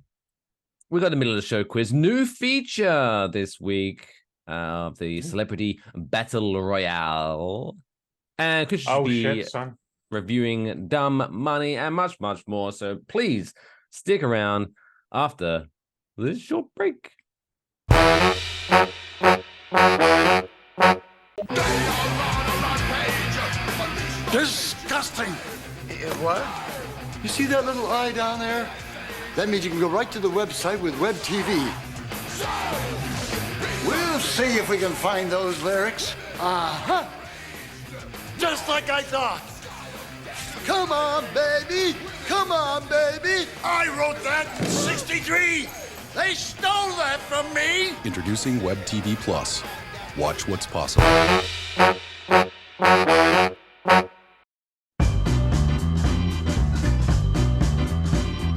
We got the middle of the show quiz. New feature this week of the Celebrity Battle Royale. And Kush should be
shit, son.
reviewing Dumb Money and much, much more. So please stick around after this short break.
Disgusting. What? You see that little eye down there? That means you can go right to the website with Web TV. We'll see if we can find those lyrics. Uh-huh. Just like I thought. Come on, baby. Come on, baby. I wrote that in 63. They stole that from me.
Introducing Web TV Plus. Watch what's possible.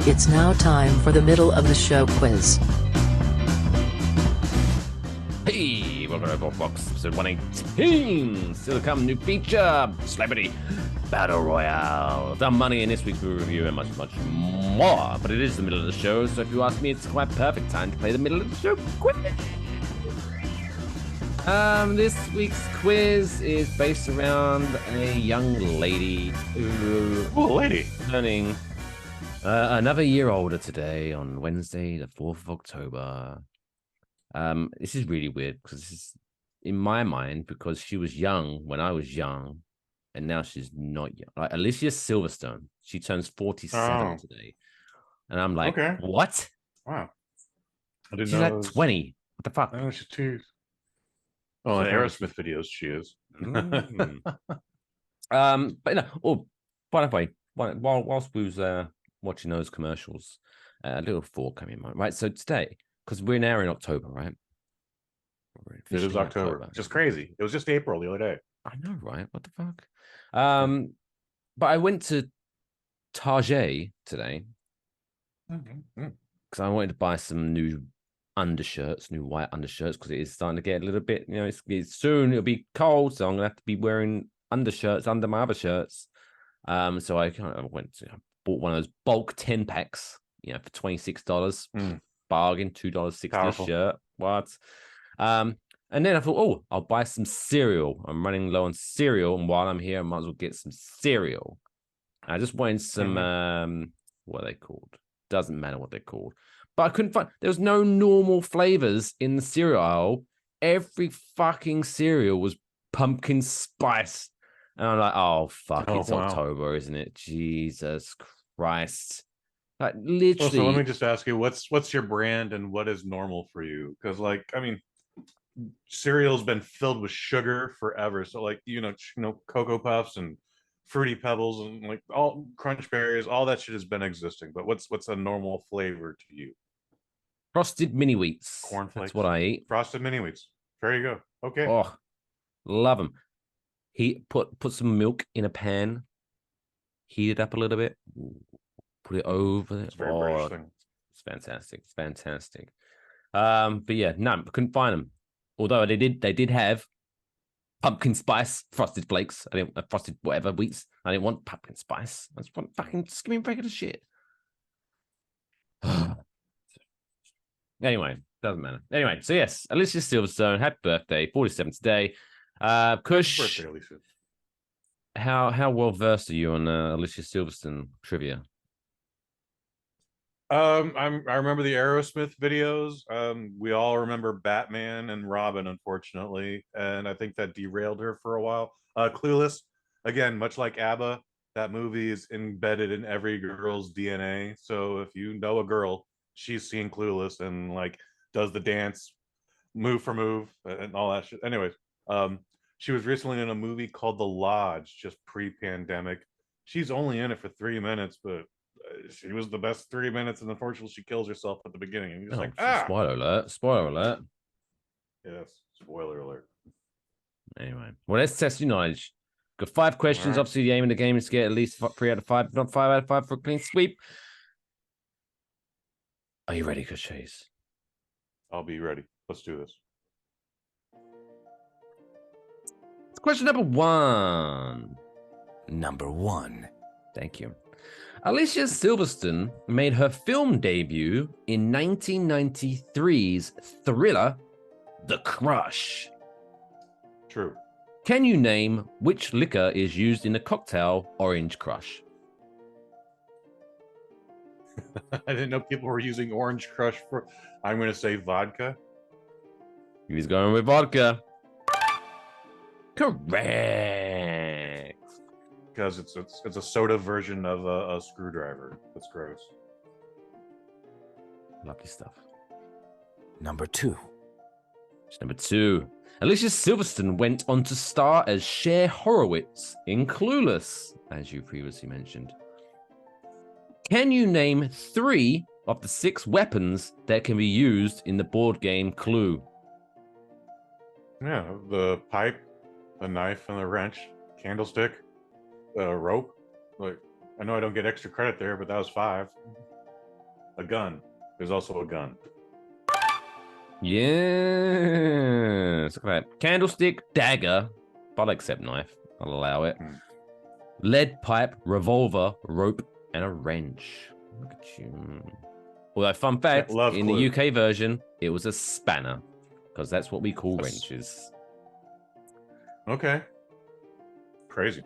It's now time for the middle of the show quiz.
Hey, welcome to Waffle Box, episode 118. Still to come, new feature, Celebrity Battle Royale. Dumb Money in this week's review and much, much more. But it is the middle of the show, so if you ask me, it's quite perfect time to play the middle of the show quiz. This week's quiz is based around a young lady who turning another year older today on Wednesday, the 4th of October. This is really weird because this is in my mind because she was young when I was young, and now she's not young. Like Alicia Silverstone, she turns 47 today, and I'm like,
Okay.
What?
Wow. I didn't
She's
know.
like 20. What the fuck?
Oh, she's too. Oh, in Aerosmith videos, she is.
But no. Oh, by the way, whilst we was watching those commercials, a little thought came in mind. Right, so today, because we're now in October, right?
It is October. Just crazy. It was just April the other day.
I know, right? What the fuck? But I went to Target today because I wanted to buy some new undershirts, new white undershirts, because it is starting to get a little bit, it's soon it'll be cold, so I'm gonna have to be wearing undershirts under my other shirts. So I kind of bought one of those bulk 10 packs, for $26. Bargain, $2.60 a shirt. What? And then I thought, I'll buy some cereal. I'm running low on cereal, and while I'm here, I might as well get some cereal. I just wanted some what are they called? Doesn't matter what they're called. But I couldn't find, there was no normal flavors in the cereal aisle. Every fucking cereal was pumpkin spice. And I'm like, oh, fuck, it's October, isn't it? Jesus Christ. Like, literally.
So let me just ask you, what's your brand and what is normal for you? Because, cereal's been filled with sugar forever. So, Cocoa Puffs and Fruity Pebbles and all Crunch Berries, all that shit has been existing. But what's a normal flavor to you?
Frosted mini wheats.
Cornflakes.
That's what I eat.
Frosted mini wheats. There you go. Okay.
Oh, love them. He put some milk in a pan, heat it up a little bit, put it over.
It's very British thing.
It's fantastic. It's fantastic. But yeah, no, I couldn't find them. Although they did have pumpkin spice frosted flakes. I didn't frosted whatever wheats. I didn't want pumpkin spice. I just want fucking just give me a break of the shit. Anyway, doesn't matter. Anyway, so yes, Alicia Silverstone, happy birthday, 47 today. Kush,
Birthday, Alicia.
how well versed are you on Alicia Silverstone trivia?
I remember the Aerosmith videos. We all remember Batman and Robin, unfortunately, and I think that derailed her for a while. Clueless, again, much like ABBA, that movie is embedded in every girl's DNA. So if you know a girl, she's seen Clueless and does the dance move for move and all that shit. Anyways, She was recently in a movie called The Lodge, just pre-pandemic. She's only in it for 3 minutes, but she was the best 3 minutes, and unfortunately, she kills herself at the beginning. And you're just
Spoiler alert! Spoiler alert!
Yes, spoiler alert.
Anyway, well, let's test your knowledge. Got 5 questions.
Right.
Obviously, the aim of the game is to get at least 3 out of 5, if not 5 out of 5 for a clean sweep. Are you ready, Kush?
I'll be ready. Let's do this.
Question number 1.
Number 1.
Thank you. Alicia Silverstone made her film debut in 1993's thriller, The Crush.
True.
Can you name which liquor is used in the cocktail Orange Crush?
I didn't know people were using Orange Crush for. I'm going to say vodka.
He's going with vodka. Correct.
Because it's a soda version of a screwdriver. That's gross.
Lovely stuff.
Number 2.
Number 2. Alicia Silverstone went on to star as Cher Horowitz in Clueless, as you previously mentioned. Can you name 3 of the 6 weapons that can be used in the board game Clue?
Yeah, the pipe, the knife, and the wrench, candlestick, rope. Like, I know I don't get extra credit there, but that was 5. A gun. There's also a gun.
Yes. Look at that. Candlestick, dagger, but I'll accept knife. I'll allow it. Lead pipe, revolver, rope, and a wrench. Look at you. Although, fun fact, in the UK version, it was a spanner, because that's what we call wrenches.
Okay. Crazy.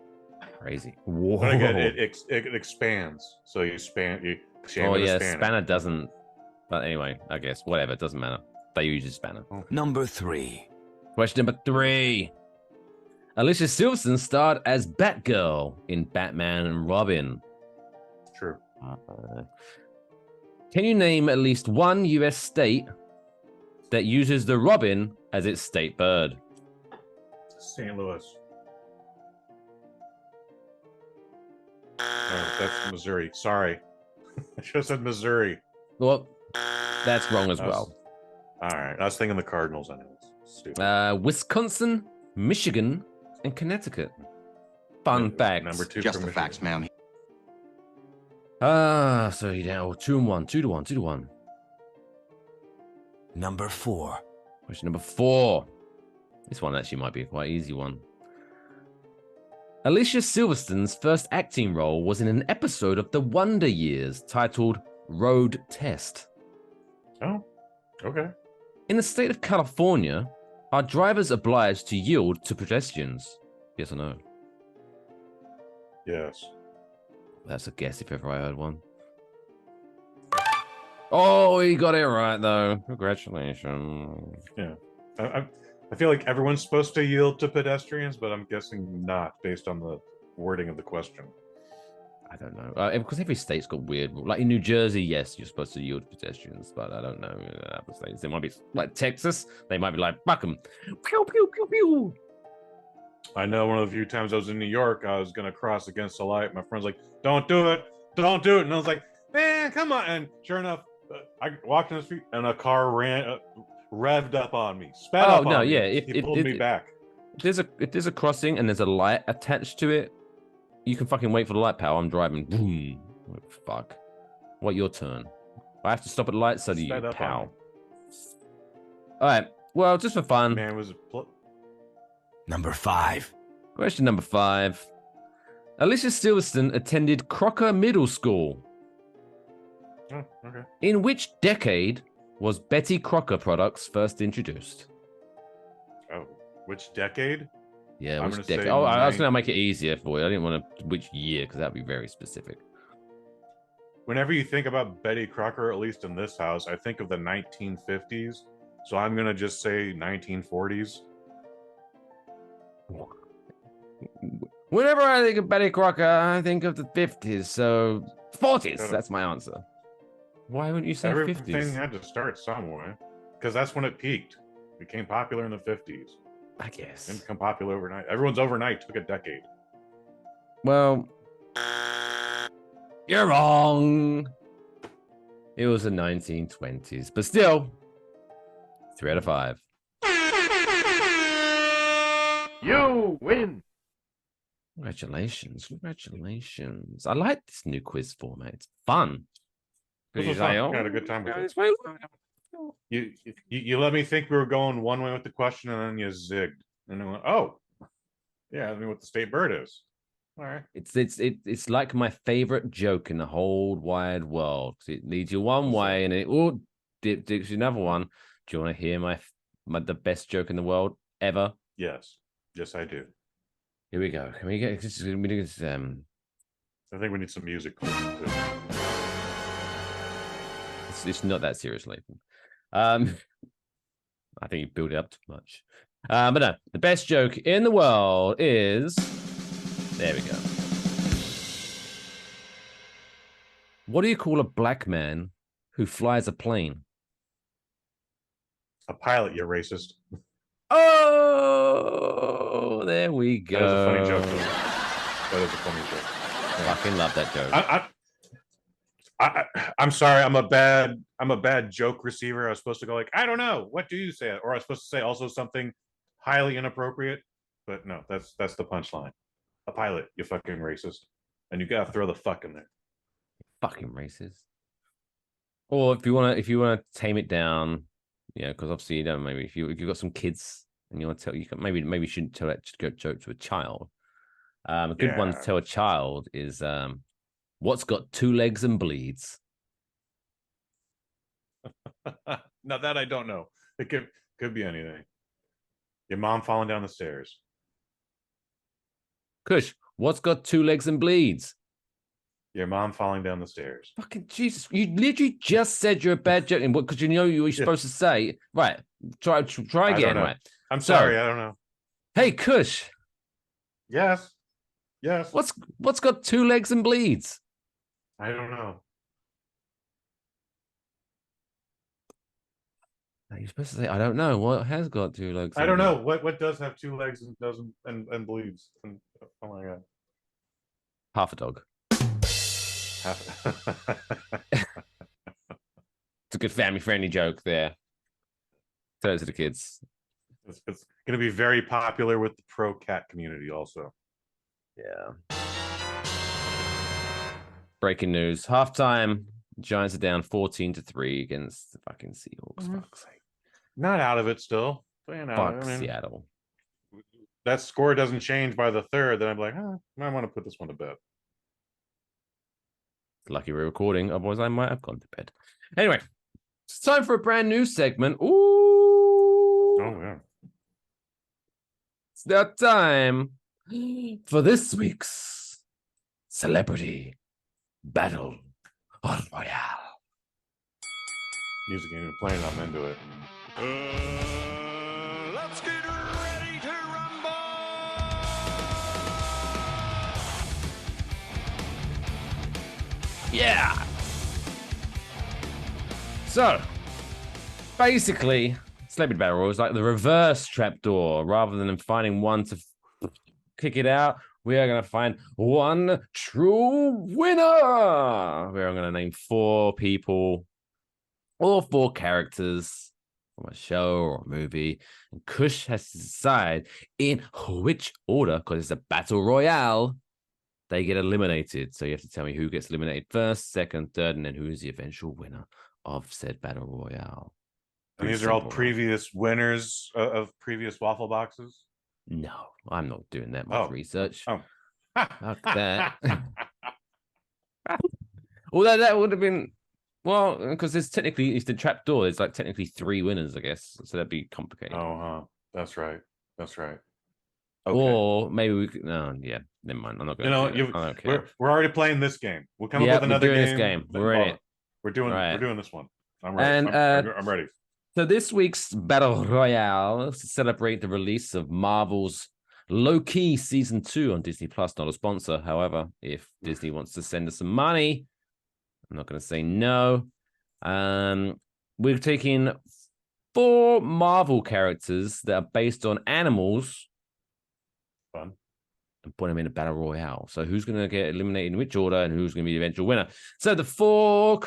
Whoa.
But again, it expands. So you span.
Oh, yeah, spanner doesn't. But anyway, I guess, whatever, it doesn't matter. They use a spanner.
Number 3.
Question number 3. Alicia Silverstone starred as Batgirl in Batman and Robin.
True.
Can you name at least one US state that uses the robin as its state bird?
St. Louis. No, that's Missouri. Sorry. I should have said Missouri.
Well, that's wrong as well.
All right. I was thinking the Cardinals. I know it's stupid.
Wisconsin, Michigan, and Connecticut. Fun fact.
Number 2.
Just the facts, ma'am.
So you down 2-1, 2-1.
Number 4.
Question number 4. This one actually might be a quite easy one. Alicia Silverstone's first acting role was in an episode of The Wonder Years titled Road Test.
Oh, okay.
In the state of California, are drivers obliged to yield to pedestrians? Yes or no?
Yes.
That's a guess if ever I heard one. Oh, he got it right, though. Congratulations.
Yeah. I feel like everyone's supposed to yield to pedestrians, but I'm guessing not based on the wording of the question.
I don't know. Because every state's got weird. Like in New Jersey, yes, you're supposed to yield to pedestrians, but I don't know. Other states, they might be like Texas. They might be like, fuck them. Pew, pew, pew, pew.
I know one of the few times I was in New York, I was going to cross against a light. My friend's like, don't do it. Don't do it. And I was like, man, come on. And sure enough, I walked in the street and a car revved up on me. Sped up on me. He pulled me back.
If there's a crossing and there's a light attached to it, you can fucking wait for the light, pal. I'm driving. Boom. Oh, fuck. What, your turn? I have to stop at the light, so do you, pal. All right. Well, just for fun.
Man, was
Number 5.
Question number 5. Alicia Silverstone attended Crocker Middle School.
Oh, okay.
In which decade was Betty Crocker products first introduced?
Oh, which decade?
Yeah, which decade? Oh, I was going to make it easier for you. I didn't want to which year because that'd be very specific.
Whenever you think about Betty Crocker, at least in this house, I think of the 1950s. So I'm going to just say 1940s.
Whenever I think of Betty Crocker, I think of the 50s. So 40s. That's my answer. Why wouldn't you say 50s?
Everything had to start somewhere because that's when it peaked. It became popular in the 50s.
I guess.
Didn't become popular overnight. Everyone's overnight took a decade.
Well, you're wrong. It was the 1920s, but still, 3 out of 5.
You win.
Congratulations. I like this new quiz format. It's fun.
This was fun. I had a good time with it. You let me think we were going one way with the question, and then you zigged. And I went, oh, yeah, I mean, what the state bird is. All right.
It's like my favorite joke in the whole wide world. It leads you one way, and it dips you another one. Do you want to hear the best joke in the world ever?
Yes, I do.
Here we go. Can we get this? I think
we need some music.
It's not that serious, Nathan. I think you build it up too much. But no, the best joke in the world is. There we go. What do you call a black man who flies a plane?
A pilot, you racist.
Oh, there we go.
That is a funny joke. That is a funny joke.
I fucking love that joke.
I'm sorry. I'm a bad joke receiver. I was supposed to go like, I don't know. What do you say? Or I was supposed to say also something highly inappropriate. But no, that's the punchline. A pilot, you fucking racist. And you gotta throw the fuck in there.
Fucking racist. Or if you wanna tame it down, because obviously you don't. Maybe if you've got some kids and you want to tell, maybe you shouldn't tell that joke to a child. A good one to tell a child is what's got 2 legs and bleeds.
Now that I don't know. It could be anything. Your mom falling down the stairs.
Kush, what's got 2 legs and bleeds?
Your mom falling down the stairs.
Fucking Jesus! You literally just said you're a bad joke, because you know you were supposed to say. Right, try again. Right.
I'm sorry, I don't know.
Hey, Kush.
Yes.
What's got 2 legs and bleeds?
I don't know.
You're supposed to say, I don't know. What has got 2 legs?
I don't know. What does have 2 legs and doesn't and bleeds? And, oh my god.
Half a dog. It's a good family-friendly joke there. Tell it to the kids.
It's going to be very popular with the pro cat community also.
Yeah. Breaking news. Halftime. Giants are down 14-3 against the fucking Seahawks. Fuck's sake.
Not out of it still.
Fuck Seattle.
That score doesn't change by the third, then I'm like, I might want to put this one to bed.
Lucky we're recording, otherwise I might have gone to bed. Anyway, it's time for a brand new segment. Ooh.
Oh, yeah.
It's now time for this week's Celebrity Battle Royale.
Music ain't even playing, I'm into it.
Let's get ready to rumble!
Yeah. So, basically, Celebrity Battle Royale is like the reverse trapdoor. Rather than finding one to kick it out, we are going to find one true winner. We are going to name 4 people, or 4 characters from a show or a movie. And Kush has to decide in which order, because it's a battle royale, they get eliminated. So you have to tell me who gets eliminated first, second, third, and then who is the eventual winner of said battle royale.
And these are all previous winners of previous Waffle Boxes?
No, I'm not doing that much research.
Oh.
Fuck that. Although that would have been, well, because there's technically, it's the trapdoor, there's like technically 3 winners, I guess. So that'd be complicated.
Oh, That's right. Okay.
Or maybe we could, no, yeah, never mind. I'm not going
to. We're already playing this game. We'll come up with another game.
This game. We're in it.
We're doing this one. I'm ready. I'm ready.
So this week's Battle Royale to celebrate the release of Marvel's Low-Key Season 2 on Disney Plus, not a sponsor. However, if Disney wants to send us some money, I'm not going to say no. We're taking 4 Marvel characters that are based on animals.
Fun.
And put them in a battle royale. So who's going to get eliminated in which order and who's going to be the eventual winner? So the 4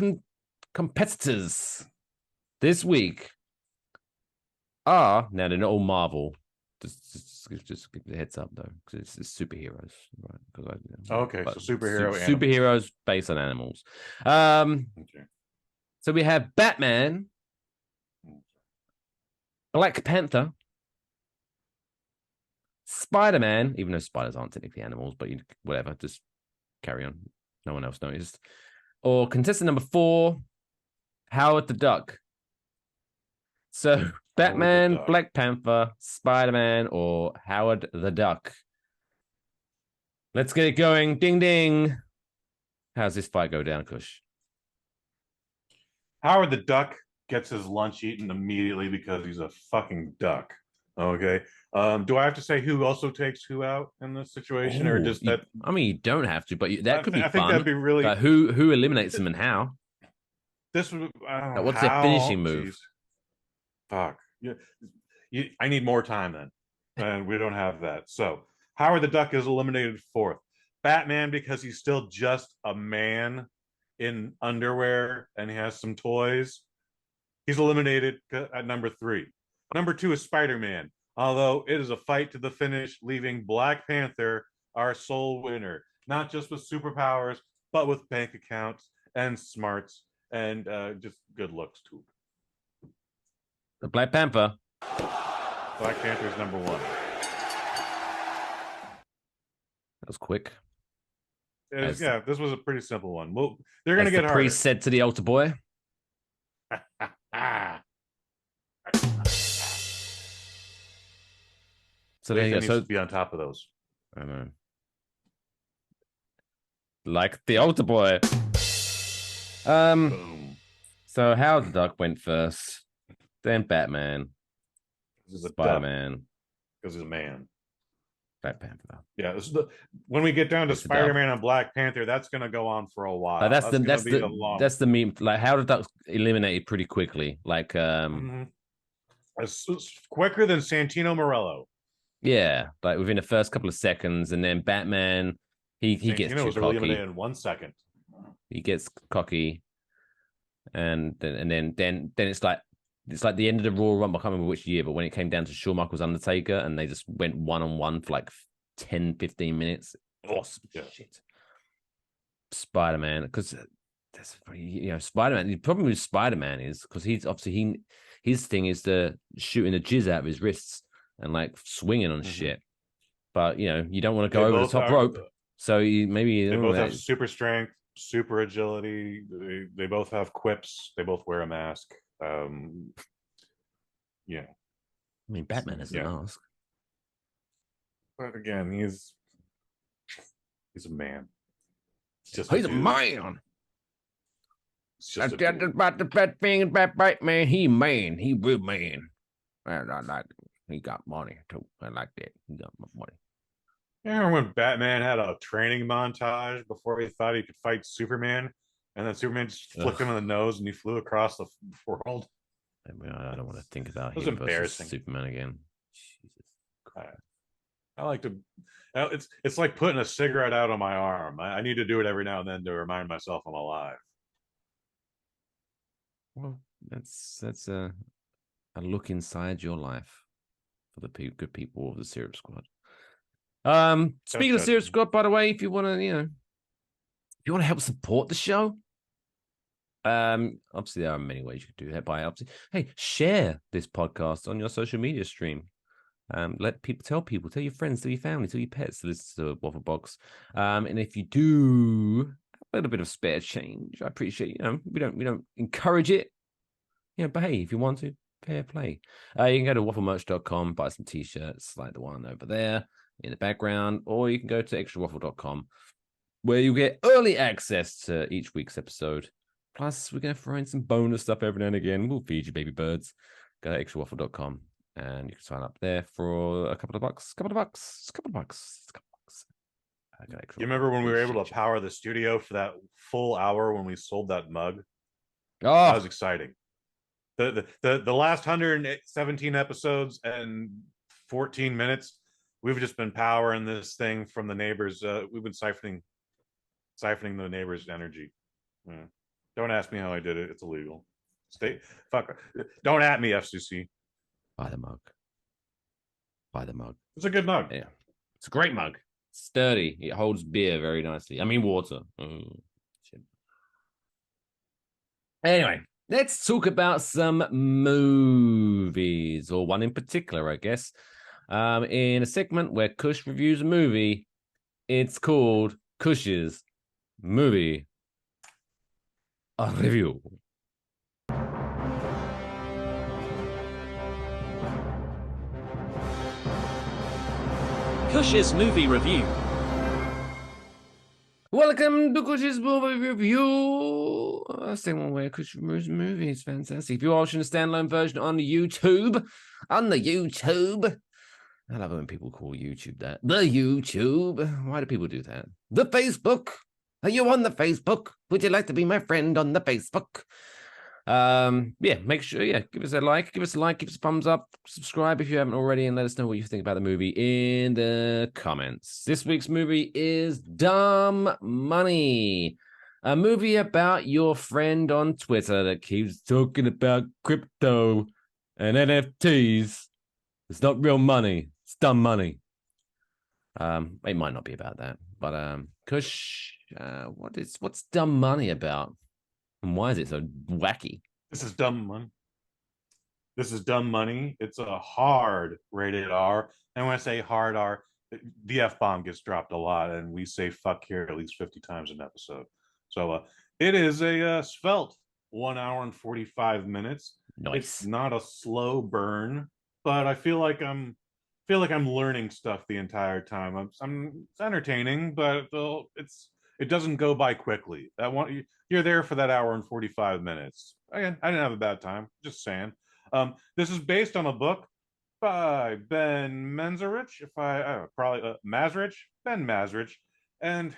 competitors this week are, now they're not all Marvel. Just give the heads up though, because it's superheroes, right?
Okay, so
superheroes based on animals. Okay. So we have Batman, Black Panther, Spider-Man, even though spiders aren't technically animals, but whatever, just carry on. No one else noticed. Or contestant number 4, Howard the Duck. So Batman, Black Panther, Spider-Man, or Howard the Duck. Let's get it going. Ding, ding. How's this fight go down, Kush?
Howard the Duck gets his lunch eaten immediately because he's a fucking duck. Okay. Do I have to say who also takes who out in this situation, or just that?
I mean, you don't have to, but that could be fun.
I think that'd be really.
Who eliminates them and how?
This would.
What's their finishing move?
Geez. Fuck. I need more time then, and we don't have that. So Howard the Duck is eliminated 4th. Batman, because he's still just a man in underwear and he has some toys, he's eliminated at number 3. Number 2 is Spider-Man, although it is a fight to the finish, leaving Black Panther our sole winner, not just with superpowers, but with bank accounts and smarts and just good looks too.
The Black Panther.
Black Panther is number 1.
That was quick.
Yeah, this was a pretty simple one. Well, they're going to get harder.
Priest said to the altar boy. So there you go. So
be on top of those.
I know. Like the altar boy.
Boom.
So Howard the Duck went first, then Batman, Spider-Man,
because he's a man.
Black Panther.
Yeah, this is when we get down to Spider-Man and Black Panther, that's going to go on for a while.
That's the meme. Like Howard the Duck eliminated pretty quickly. Like
it's quicker than Santino Morello.
Yeah, like within the first couple of seconds, and then Batman, he gets too cocky.
Eliminated in 1 second.
He gets cocky, and then it's like the end of the Royal Rumble. I can't remember which year, but when it came down to Shawn Michaels Undertaker, and they just went one-on-one for like 10-15 minutes. Awesome shit. Spider-Man, because that's Spider-Man. The problem with Spider-Man is because he's obviously his thing is the shooting the jizz out of his wrists and like swinging on shit, but you don't want to go over the top rope. So they
both have super strength, super agility. They both have quips. They both wear a mask. Yeah.
I mean, Batman has a mask.
But again, he's a man.
He's a man.
Just
about the bad thing about Batman. He man. He real man. I like it. He got money too. I like that. He got money.
You remember when Batman had a training montage before he thought he could fight Superman, and then Superman just flicked him in the nose and he flew across the world?
I mean, I don't want to think about
him versus
Superman again. Jesus
Christ. I like to. It's like putting a cigarette out on my arm. I need to do it every now and then to remind myself I'm alive.
Well, that's a look inside your life for the good people of the Syrup Squad. Speaking of Syrup Squad, by the way, if you want to, help support the show, obviously there are many ways you can do that. Hey, share this podcast on your social media stream. Let people tell your friends, tell your family, tell your pets to listen to Waffle Box. And if you do a little bit of spare change, I appreciate. We don't encourage it. But hey, if you want to, fair play. You can go to wafflemerch.com, buy some t-shirts like the one over there in the background, or you can go to extrawaffle.com, where you get early access to each week's episode. Plus, we're going to throw in some bonus stuff every now and again. We'll feed you baby birds. Go to extrawaffle.com, and you can sign up there for a couple of bucks.
You remember when we were able to power the studio for that full hour when we sold that mug?
Oh,
that was exciting. the last 117 episodes and 14 minutes, we've just been powering this thing from the neighbors. We've been siphoning the neighbors' energy. Yeah. Don't ask me how I did it. It's illegal. Fuck. Don't at me, FCC.
Buy the mug. Buy the mug.
It's a good mug.
Yeah, it's a great mug. Sturdy. It holds beer very nicely. I mean, water. Shit. Anyway, let's talk about some movies, or one in particular, I guess. In a segment where Kush reviews a movie, it's called Kush's Movie Review.
Kush's Movie Review.
Welcome to Kush's Movie Review. Segment where Kush reviews movies. Fantastic. If you're watching a standalone version on YouTube, I love it when people call YouTube that. The YouTube. Why do people do that? The Facebook. Are you on the Facebook? Would you like to be my friend on the Facebook? Make sure, give us a like, give us a thumbs up, subscribe if you haven't already, and let us know what you think about the movie in the comments. This week's movie is Dumb Money, a movie about your friend on Twitter that keeps talking about crypto and NFTs. It's not real money, it's dumb money. It might not be about that, but Kush, what's Dumb Money about? And why is it so wacky?
This is Dumb Money. This is Dumb Money. It's a hard rated R. And when I say hard R, the F-bomb gets dropped a lot, and we say fuck here at least 50 times an episode. So it is a svelte 1 hour and 45 minutes.
Nice.
It's not a slow burn, but I feel like I'm learning stuff the entire time. It's entertaining, but it doesn't go by quickly. You're there for that hour and 45 minutes. Again, I didn't have a bad time. Just saying. This is based on a book by Ben Menzerich, Ben Mazrich, and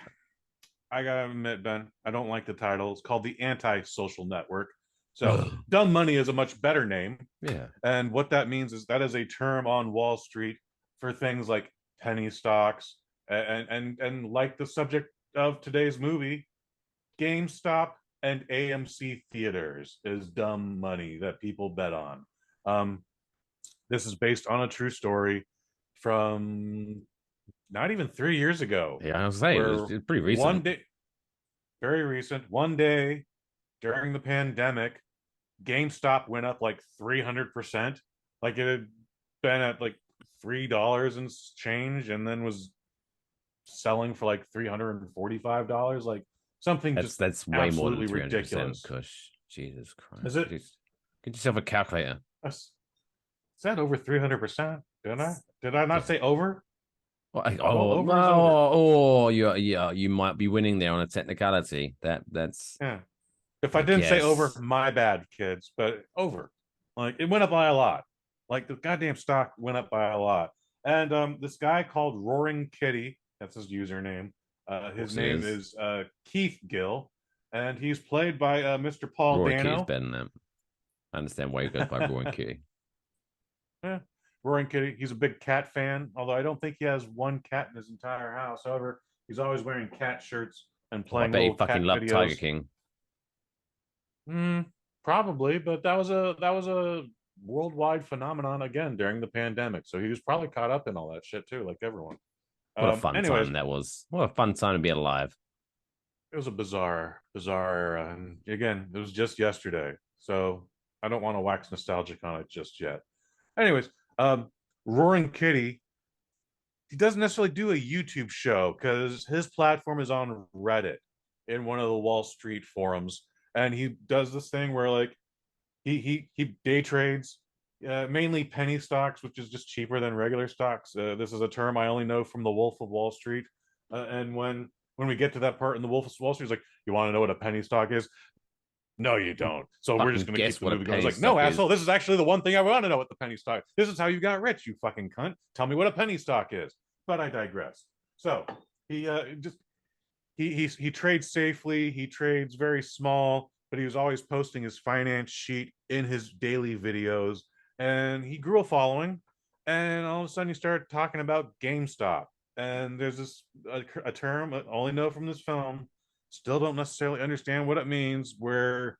I gotta admit, Ben, I don't like the title. It's called The Anti-Social Network. So Dumb Money is a much better name.
Yeah.
And what that means is that is a term on Wall Street for things like penny stocks and like the subject of today's movie, GameStop and AMC theaters is dumb money that people bet on. This is based on a true story from not even 3 years ago.
Yeah, I was saying it was pretty recent.
Very recent. One day during the pandemic, GameStop went up like 300%. Like it had been at like $3 and change, and then was selling for like $345. Like something that's way more than 300%, ridiculous.
Kush, Jesus Christ!
Is it?
Get yourself a calculator.
Is that over 300%? Did I not say over?
Well, you might be winning there on a technicality. That's
yeah. If I didn't say over, my bad, kids. But over, like it went up by a lot. Like the goddamn stock went up by a lot. And this guy called Roaring Kitty, that's his username. His name is Keith Gill, and he's played by Mr. Paul
Roaring
Dano.
Kitty's better than that. I understand why he goes by Roaring Kitty.
Yeah, Roaring Kitty. He's a big cat fan, although I don't think he has one cat in his entire house. However, he's always wearing cat shirts and playing.
I bet he fucking loved Tiger King.
Probably, but that was a worldwide phenomenon again during the pandemic. So he was probably caught up in all that shit too, like everyone.
What a fun time that was. What a fun time to be alive.
It was a bizarre era. And again, it was just yesterday. So I don't want to wax nostalgic on it just yet. Anyways, Roaring Kitty, he doesn't necessarily do a YouTube show because his platform is on Reddit in one of the Wall Street forums. And he does this thing where like he day trades mainly penny stocks, which is just cheaper than regular stocks. This is a term I only know from the Wolf of Wall Street. And when we get to that part in the Wolf of Wall Street, he's like, "You want to know what a penny stock is?" No, you don't. So we're just going to keep the movie going. It's like, no, asshole. This is actually the one thing I want to know what the penny stock. This is how you got rich, you fucking cunt. Tell me what a penny stock is. But I digress. So he trades safely. He trades very small. but he was always posting his finance sheet in his daily videos, and he grew a following. And all of a sudden, he started talking about GameStop. And there's this a term I only know from this film. Still don't necessarily understand what it means. Where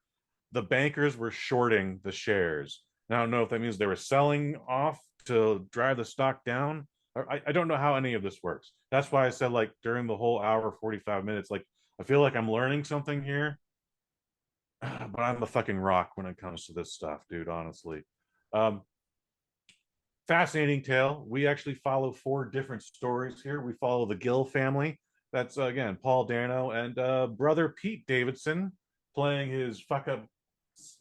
the bankers were shorting the shares. Now, I don't know if that means they were selling off to drive the stock down. I don't know how any of this works. That's why I said, like, during the whole hour, 45 minutes, like, I feel like I'm learning something here. But I'm a fucking rock when it comes to this stuff, dude, honestly. Um, Fascinating tale. We actually follow 4 different stories here. We follow the Gill family. That's, again, Paul Dano and brother Pete Davidson playing his fuck up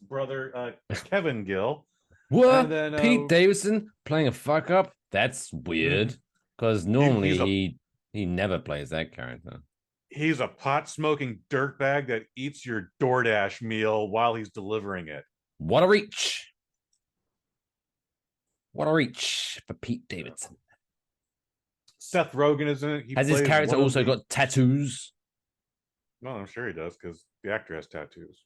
brother Kevin Gill.
What?
And then
Pete Davidson playing a fuck up? That's weird. Because normally he never plays that character.
He's a pot smoking dirtbag that eats your DoorDash meal while he's delivering it.
What a reach. What a reach for Pete Davidson.
Seth Rogen is in it.
Has his character also got tattoos?
No, I'm sure he does, because the actor has tattoos.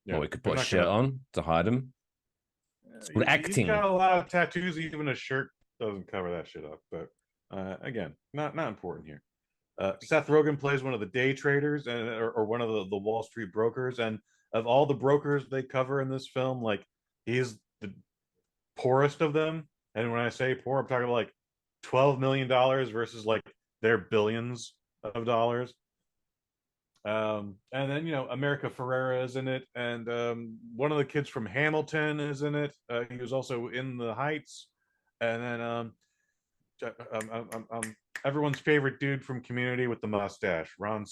Yeah, or he could put a shirt on to hide them. It's called acting.
He's got a lot of tattoos. Even a shirt doesn't cover that shit up. But again, not important here. Seth Rogen plays one of the day traders or one of the Wall Street brokers. And of all the brokers they cover in this film, like, he's the poorest of them. And when I say poor, I'm talking about like $12 million versus like their billions of dollars. And then, America Ferrera is in it, and one of the kids from Hamilton is in it. He was also in The Heights. And then everyone's favorite dude from Community with the mustache, Ron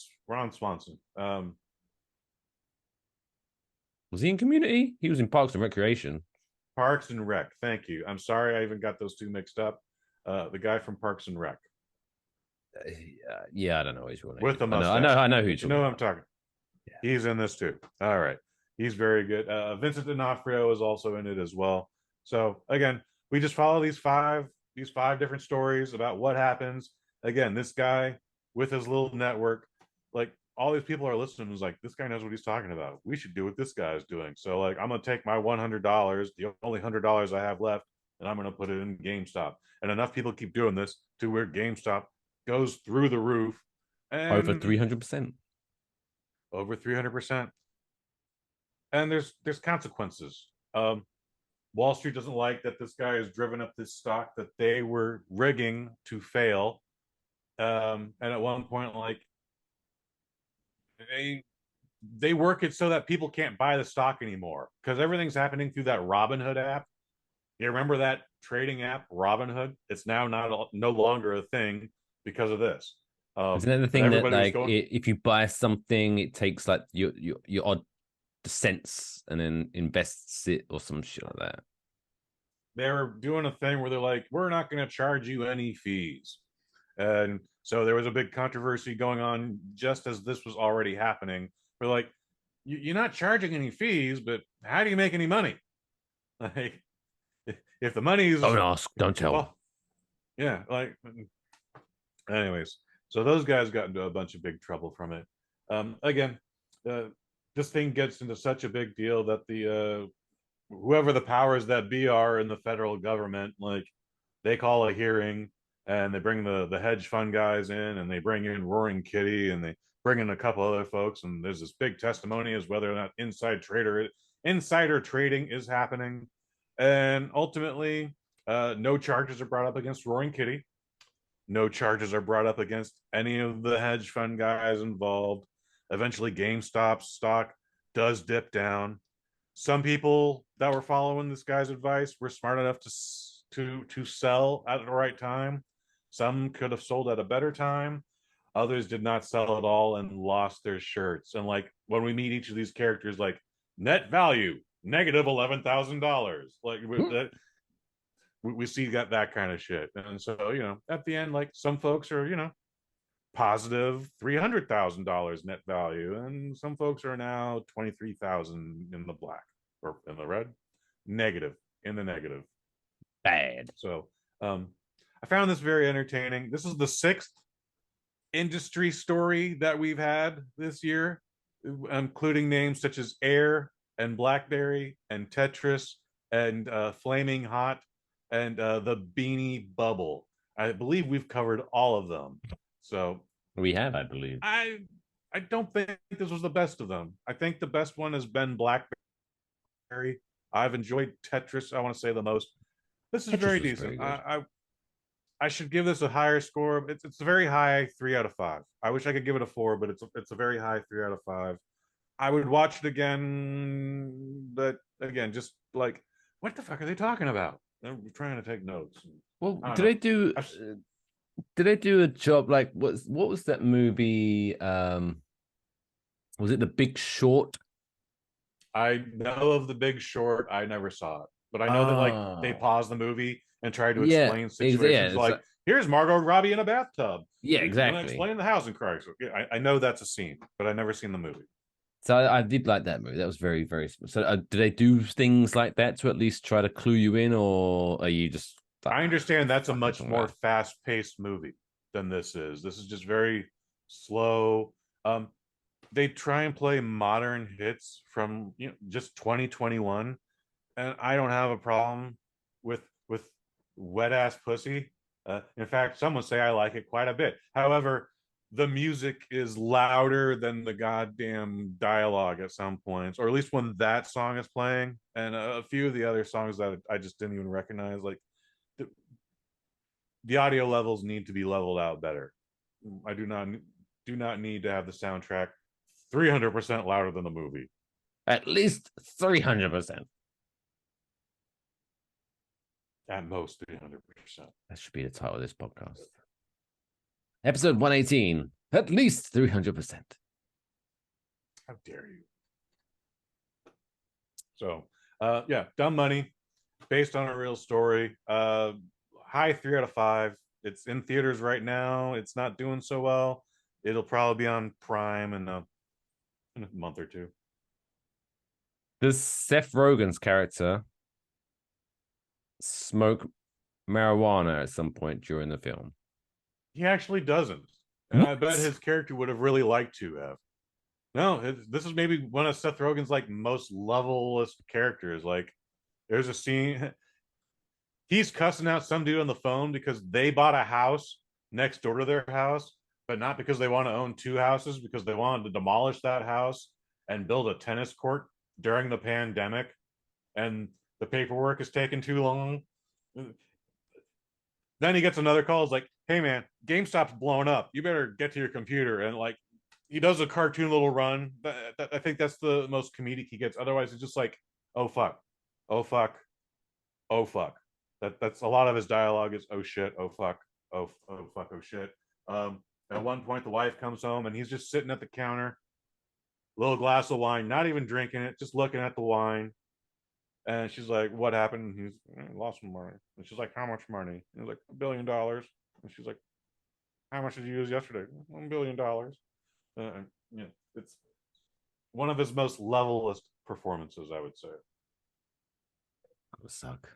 Swanson.
Was he in Community? He was in Parks and Recreation.
Parks and Rec. Thank you. I'm sorry I even got those two mixed up. The guy from Parks and Rec.
Yeah, I don't know which one.
With the mustache.
I know who
you know who I'm talking. Yeah. He's in this too. All right. He's very good. Vincent D'Onofrio is also in it as well. So again, we just follow these five different stories about what happens. Again, this guy with his little network, like, all these people are listening, is like, this guy knows what he's talking about. We should do what this guy is doing. So, like, I'm gonna take my $100, the only $100 I have left, and I'm gonna put it in GameStop. And enough people keep doing this to where GameStop goes through the roof. And
over 300%.
Over 300%. And there's consequences. Wall Street doesn't like that this guy has driven up this stock that they were rigging to fail. And at one point, like, they work it so that people can't buy the stock anymore, because everything's happening through that Robinhood app. You remember that trading app, Robinhood? It's now no longer a thing because of this.
Isn't that the thing that, like, if you buy something, it takes like your odd cents and then invests it or some shit like that?
They're doing a thing where they're like, we're not going to charge you any fees. And so there was a big controversy going on just as this was already happening. We're like, you're not charging any fees, but how do you make any money? Like, if the money is...
Don't ask, don't tell.
Well, yeah, like... Anyways, so those guys got into a bunch of big trouble from it. Again, this thing gets into such a big deal that the whoever the powers that be are in the federal government, like, they call a hearing, and they bring the hedge fund guys in, and they bring in Roaring Kitty, and they bring in a couple other folks, and there's this big testimony as whether or not insider trading is happening. And ultimately, no charges are brought up against Roaring Kitty. No charges are brought up against any of the hedge fund guys involved. Eventually, GameStop's stock does dip down. Some people that were following this guy's advice were smart enough to sell at the right time. Some could have sold at a better time. Others did not sell at all and lost their shirts. And, like, when we meet each of these characters, like, net value negative $11,000. Like, we see that kind of shit. And so, at the end, like, some folks are, positive $300,000 net value, and some folks are now 23,000 in the black or in the red, in the negative.
Bad.
So I found this very entertaining. This is the 6th industry story that we've had this year. including names such as Air and Blackberry and Tetris and Flaming Hot and the Beanie Bubble. I believe we've covered all of them. So
We have, I believe.
I don't think this was the best of them. I think the best one has been Blackberry. I've enjoyed Tetris, I want to say, the most. This is
Tetris
very
was
decent.
very good.
I should give this a higher score. It's a very high 3 out of 5. I wish I could give it a 4, but it's a very high 3 out of 5. I would watch it again, but again, just like, what the fuck are they talking about? I'm trying to take notes.
Well,
I don't
did
know.
they do? Did they do a job like what was that movie? Was it The Big Short?
I know of The Big Short. I never saw it, but I know that like they paused the movie and tried to
Yeah,
explain situations
it's
like, here's Margot Robbie in a bathtub.
Yeah,
I'm
exactly.
gonna explain the housing crisis. Yeah, I know that's a scene, but I've never seen the movie.
So I did like that movie. That was very, very. So do they do things like that to at least try to clue you in, or are you just?
I understand that's a
fucking
much more
around?
fast-paced movie than this is. This is just very slow. They try and play modern hits from just 2021, and I don't have a problem with wet ass pussy. In fact, some would say I like it quite a bit. However, the music is louder than the goddamn dialogue at some points, or at least when that song is playing, and a few of the other songs that I just didn't even recognize. Like the audio levels need to be leveled out better. I do not need to have the soundtrack 300% louder than the movie.
At least 300%.
At most 300%.
That should be the title of this podcast. Episode 118. At least 300%.
How dare you? So, yeah, Dumb Money, based on a real story. High 3 out of 5. It's in theaters right now. It's not doing so well. It'll probably be on Prime in a month or two.
Does Seth Rogen's character smoke marijuana at some point during the film?
He actually doesn't. And I bet his character would have really liked to have. No, this is maybe one of Seth Rogen's like most lovable characters. Like, there's a scene. He's cussing out some dude on the phone because they bought a house next door to their house, but not because they want to own 2 houses, because they wanted to demolish that house and build a tennis court during the pandemic. And the paperwork is taking too long. Then he gets another call. It's like, hey man, GameStop's blowing up. You better get to your computer. And like, he does a cartoon little run. I think that's the most comedic he gets. Otherwise, it's just like, oh fuck, oh fuck, oh fuck. That's a lot of his dialogue is oh shit, oh fuck, oh fuck, oh shit. At one point, the wife comes home and he's just sitting at the counter, little glass of wine, not even drinking it, just looking at the wine. And she's like, what happened? And he's lost some money. And she's like, how much money? And he's like, $1 billion. And she's like, how much did you use yesterday? $1 billion. Yeah, it's one of his most levelest performances, I would say.
That would suck.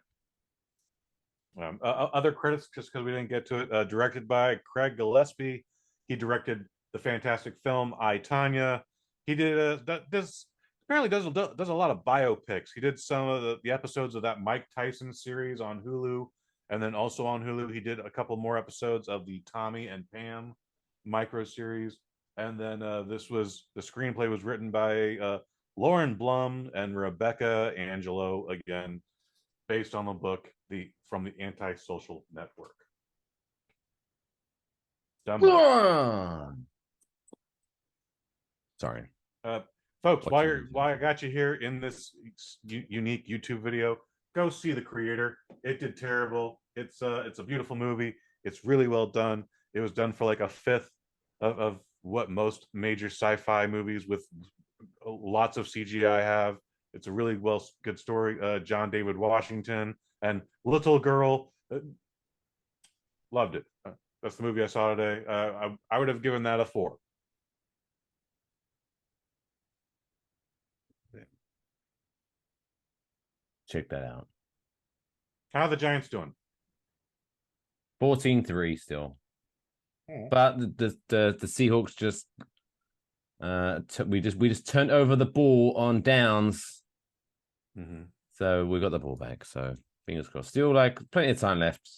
Other credits, just because we didn't get to it, directed by Craig Gillespie. He directed the fantastic film I, Tanya. He did apparently does a lot of biopics. He did some of the episodes of that Mike Tyson series on Hulu, and then also on Hulu he did a couple more episodes of the Tommy and Pam micro series. And then the screenplay was written by Lauren Blum and Rebecca Angelo, again based on the book from the Antisocial Network.
Sorry.
Folks, while I got you here in this unique YouTube video, go see The Creator. It did terrible. It's a beautiful movie. It's really well done. It was done for like a fifth of what most major sci-fi movies with lots of CGI have. It's a really good story. John David Washington and Little Girl, loved it. That's the movie I saw today. I would have given that a 4.
Check that out.
How are the Giants doing?
14-3 still. But the Seahawks just We just turned over the ball on downs.
Mm-hmm.
So we got the ball back. So fingers crossed. Still like plenty of time left,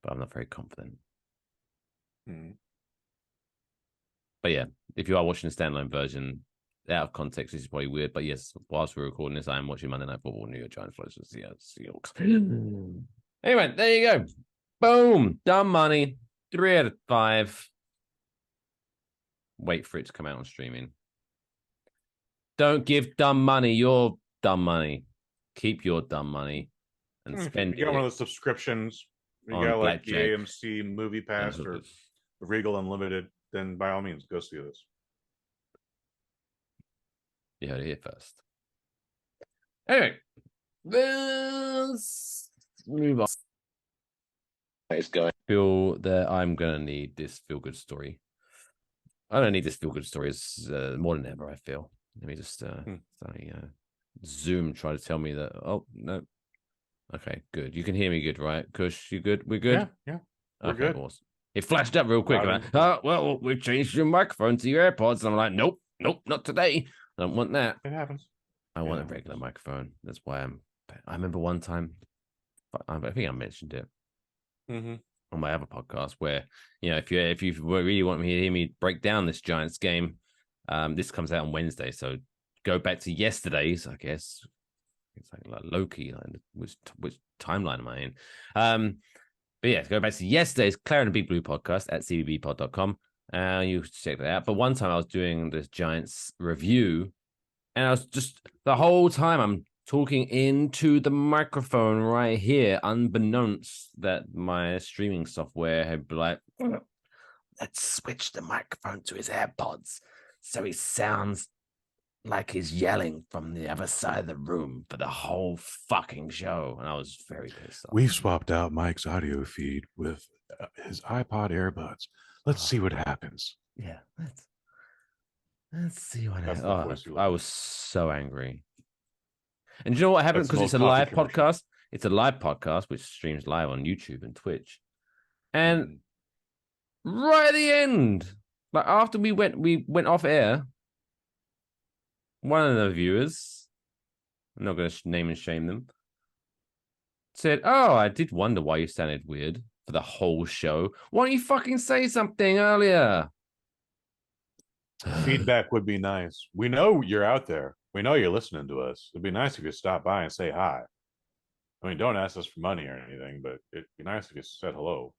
but I'm not very confident.
Mm-hmm.
But yeah, if you are watching the standalone version, out of context, this is probably weird. But yes, whilst we're recording this, I am watching Monday Night Football, New York Giants versus the Seahawks. Anyway, there you go. Boom. Dumb money. 3 out of 5. Wait for it to come out on streaming. Don't give dumb money your dumb money. Keep your dumb money and spend it.
You got one of the subscriptions. You got like the AMC Movie Pass or Regal Unlimited. Then by all means, go see this.
You heard it here first. Anyway, let's move on. It's going. Feel that I'm gonna need this feel good story. I don't need this feel good story. It's more than ever. I feel. Let me just Zoom try to tell me that. Oh no. Okay, good. You can hear me good, right? Kush, you good? We're good.
Yeah, we're good.
Awesome. It flashed up real quick. Like, oh well, we've changed your microphone to your AirPods, and I'm like, nope, not today. I don't want that.
It happens.
I want a regular microphone. That's why I remember one time, I think I mentioned it on my other podcast, where if you really want me to hear me break down this Giants game, this comes out on Wednesday, so go back to yesterday's. I guess it's like Loki. Which timeline am I in? But yeah, go back to yesterday's Claire and the Big Blue podcast at cbbpod.com. You check that out. But one time I was doing this Giants review, and I was just the whole time I'm talking into the microphone right here, unbeknownst that my streaming software had been like, let's switch the microphone to his AirPods so he sounds like he's yelling from the other side of the room for the whole fucking show. And I was very pissed off.
We've swapped out Mike's audio feed with his iPod earbuds. Let's see what happens.
Yeah, let's see what happens. I was so angry. And you know what happened? Because it's a live podcast. It's a live podcast which streams live on YouTube and Twitch. And right at the end, like after we went off air, one of the viewers, I'm not going to name and shame them, said, "Oh, I did wonder why you sounded weird for the whole show. Why don't you fucking say something earlier?"
Feedback would be nice. We know you're out there. We know you're listening to us. It'd be nice if you stopped by and say hi. I mean, don't ask us for money or anything, but it'd be nice if you said hello.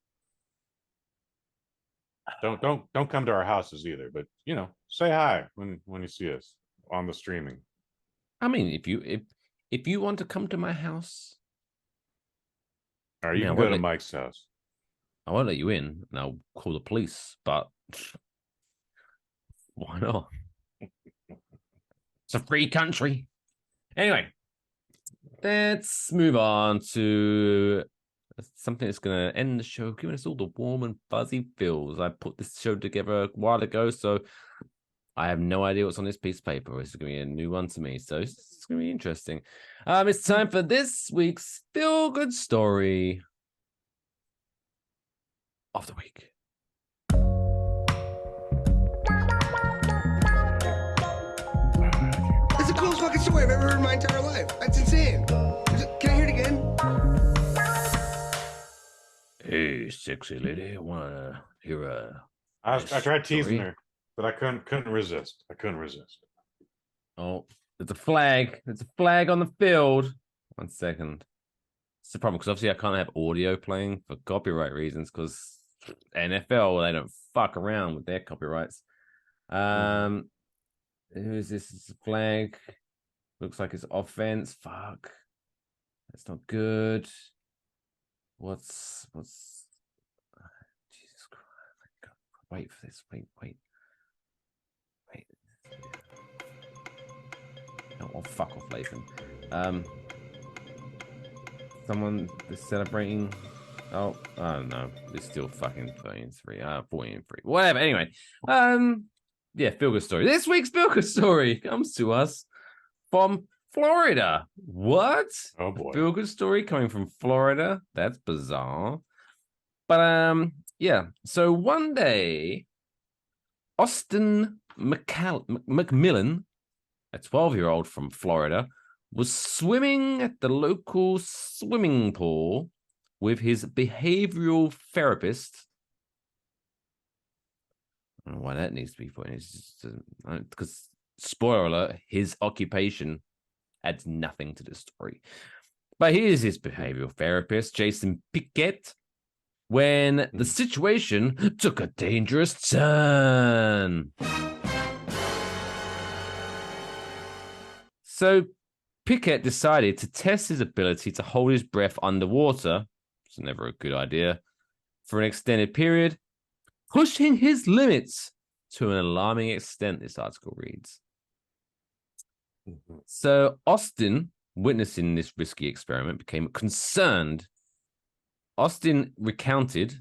Don't come to our houses either, but say hi when you see us on the streaming.
I mean, if you want to come to my house,
or you can go to Mike's house.
I won't let you in, and I'll call the police. But why not? It's a free country. Anyway, let's move on to something that's going to end the show, giving us all the warm and fuzzy feels. I put this show together a while ago, so I have no idea what's on this piece of paper. It's going to be a new one to me, so it's going to be interesting. It's time for this week's feel-good story of the week.
It's the coolest fucking story I've ever heard in my entire life. That's insane. Can I hear it again?
Hey, sexy lady, I want to hear a...
I tried teasing her, but I couldn't resist.
Oh, there's a flag. There's a flag on the field. 1 second. It's the problem, because obviously I can't have audio playing for copyright reasons, because NFL, they don't fuck around with their copyrights. Who is this? It's a flag. Looks like it's offense. Fuck. That's not good. What's Jesus Christ. God, wait for this. Wait. Oh, fuck off, Lathan. Someone is celebrating. Oh, I don't know. It's still fucking 13-3. 14-3. Whatever. Anyway. Yeah, feel good story. This week's feel good story comes to us from Florida. What?
Oh boy.
Feel good story coming from Florida. That's bizarre. But yeah. So one day, Austin, McMillan, a 12-year-old from Florida, was swimming at the local swimming pool with his behavioral therapist. I don't know why that needs to be put in. Because, spoiler alert, his occupation adds nothing to the story. But here's his behavioral therapist, Jason Piquet, when the situation took a dangerous turn. So Piquet decided to test his ability to hold his breath underwater. It's never a good idea. For an extended period, pushing his limits to an alarming extent, this article reads. So Austin, witnessing this risky experiment, became concerned. Austin recounted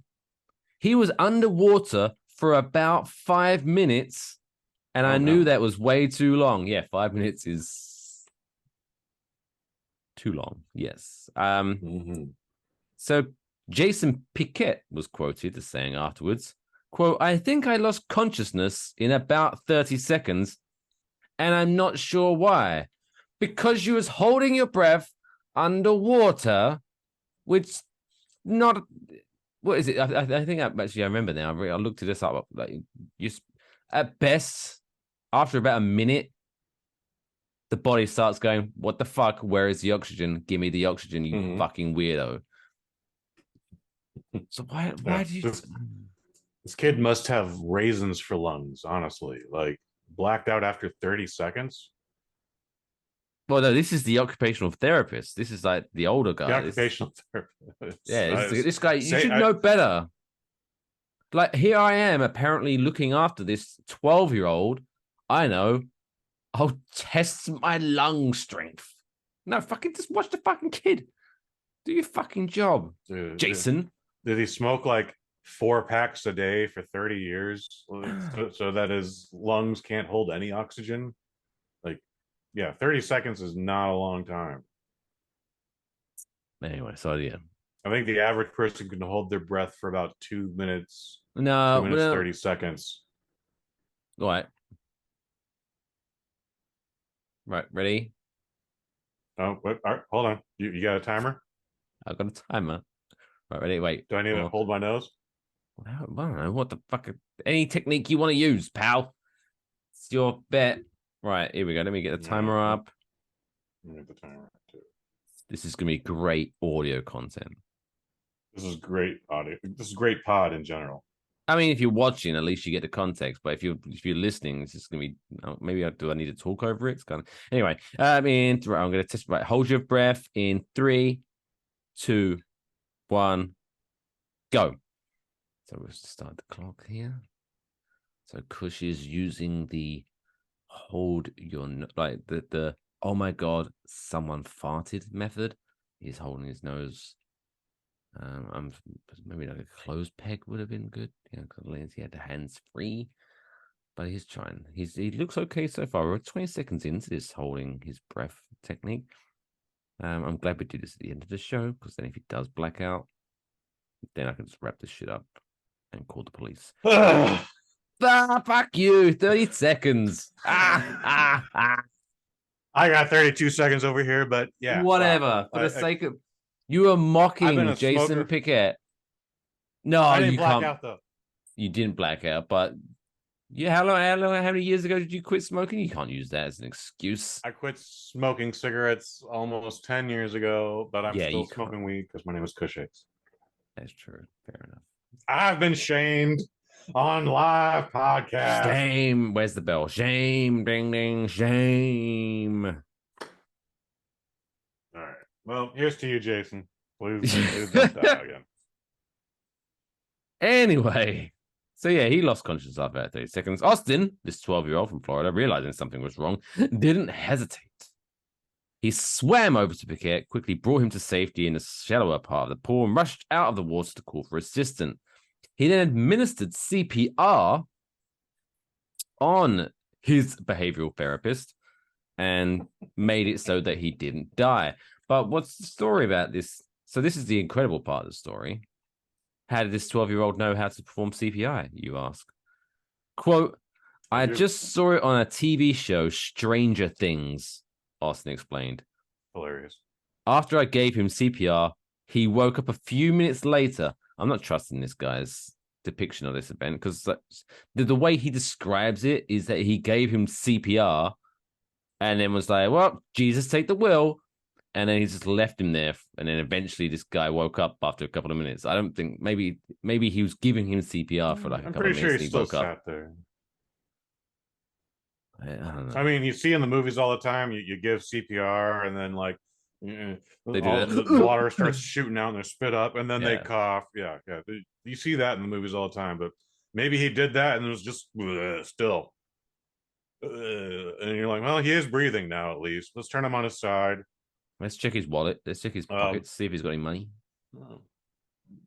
he was underwater for about 5 minutes, and I knew that was way too long. Yeah, 5 minutes is too long. Yes. So Jason Piquet was quoted as saying afterwards, quote, I think I lost consciousness in about 30 seconds, and I'm not sure why. Because you was holding your breath underwater, which not... What is it? I think I remember now. I looked this up. Like, at best, after about a minute, the body starts going, what the fuck? Where is the oxygen? Give me the oxygen, you fucking weirdo. So why do you...
This kid must have raisins for lungs, honestly. Like, blacked out after 30 seconds?
Well, no, this is the occupational therapist. This is like the older guy.
The occupational therapist.
Yeah, this guy, you should know better. Like, here I am apparently looking after this 12-year-old. I know. I'll test my lung strength. No, fucking just watch the fucking kid. Do your fucking job,
Dude,
Jason.
Did he smoke like 4 packs a day for 30 years so that his lungs can't hold any oxygen? Like, yeah, 30 seconds is not a long time.
Anyway, so yeah.
I think the average person can hold their breath for about 2 minutes.
No,
2 minutes, 30 seconds.
All right. Right, ready?
Oh, what? All right, hold on. You got a timer?
I've got a timer. Right, ready? Wait.
Do I need to hold my nose?
I don't know. What the fuck? Any technique you want to use, pal. It's your bet. Right, here we go. Let me get the timer up.
Get the timer up too.
This is going to be great audio content.
This is great audio. This is great pod in general.
I mean, if you're watching, at least you get the context. But if you're listening, it's just going to be. Maybe I need to talk over it. It's kind of anyway. I'm going to test. Right, hold your breath in 3, 2, 1, go. So we'll start the clock here. So Kush is using the hold your like the oh my god, someone farted method. He's holding his nose. Maybe like a closed peg would have been good. You know, because he had the hands free. But he's trying. He looks okay so far. We're 20 seconds into this holding his breath technique. I'm glad we do this at the end of the show, because then if he does black out, then I can just wrap this shit up and call the police. Fuck you. 30 seconds. I
got 32 seconds over here, but yeah.
Whatever. For the sake of... You are mocking Jason Piquet. No,
I didn't
you
black
can't.
out, though.
You didn't black out, but yeah, how many years ago did you quit smoking? You can't use that as an excuse.
I quit smoking cigarettes almost 10 years ago, but I'm still smoking weed because my name is Kush.
That's true. Fair enough.
I've been shamed on live podcast.
Shame. Where's the bell? Shame. Ding ding. Shame.
All right. Well, here's to you, Jason. Please don't die again.
Anyway, so yeah, he lost consciousness after 30 seconds. Austin, this 12-year-old from Florida, realizing something was wrong, didn't hesitate. He swam over to Piquet, quickly brought him to safety in the shallower part of the pool, and rushed out of the water to call for assistance. He then administered CPR on his behavioral therapist and made it so that he didn't die. But what's the story about this? So this is the incredible part of the story. How did this 12-year-old know how to perform CPR, you ask? Quote, I just saw it on a TV show, Stranger Things, Austin explained.
Hilarious.
After I gave him CPR, he woke up a few minutes later. I'm not trusting this guy's depiction of this event because the way he describes it is that he gave him CPR and then was like, well, Jesus, take the wheel. And then he just left him there. And then eventually this guy woke up after a couple of minutes. I don't think, maybe he was giving him CPR for like a couple of minutes.
I'm pretty sure he still
woke
sat
up.
There.
I don't know.
I mean, you see in the movies all the time, you give CPR and then like
They do
all
that.
the water starts shooting out and they spit up and then they
Yeah.
cough. Yeah. You see that in the movies all the time, but maybe he did that and it was just still. And you're like, well, he is breathing now at least. Let's turn him on his side.
Let's check his wallet. Let's check his pockets, see if he's got any money.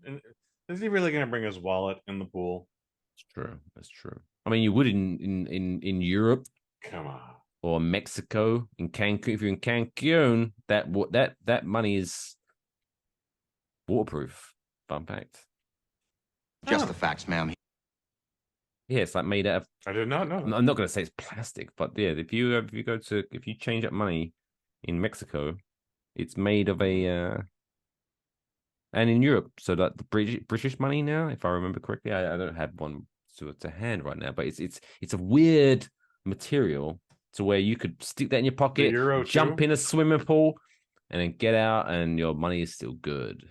And is he really going to bring his wallet in the pool?
It's true. That's true. I mean, you would in Europe.
Come on.
Or Mexico, in Cancun. If you're in Cancun, that money is waterproof. Fun fact.
Just the facts, ma'am.
Yeah, it's like made out of.
I did not know.
I'm not going to say it's plastic, but yeah, if you change up money in Mexico, it's made of a. And in Europe, so that the British money now, if I remember correctly, I don't have one to hand right now, but it's a weird material to where you could stick that in your pocket, jump in a swimming pool, and then get out, and your money is still good.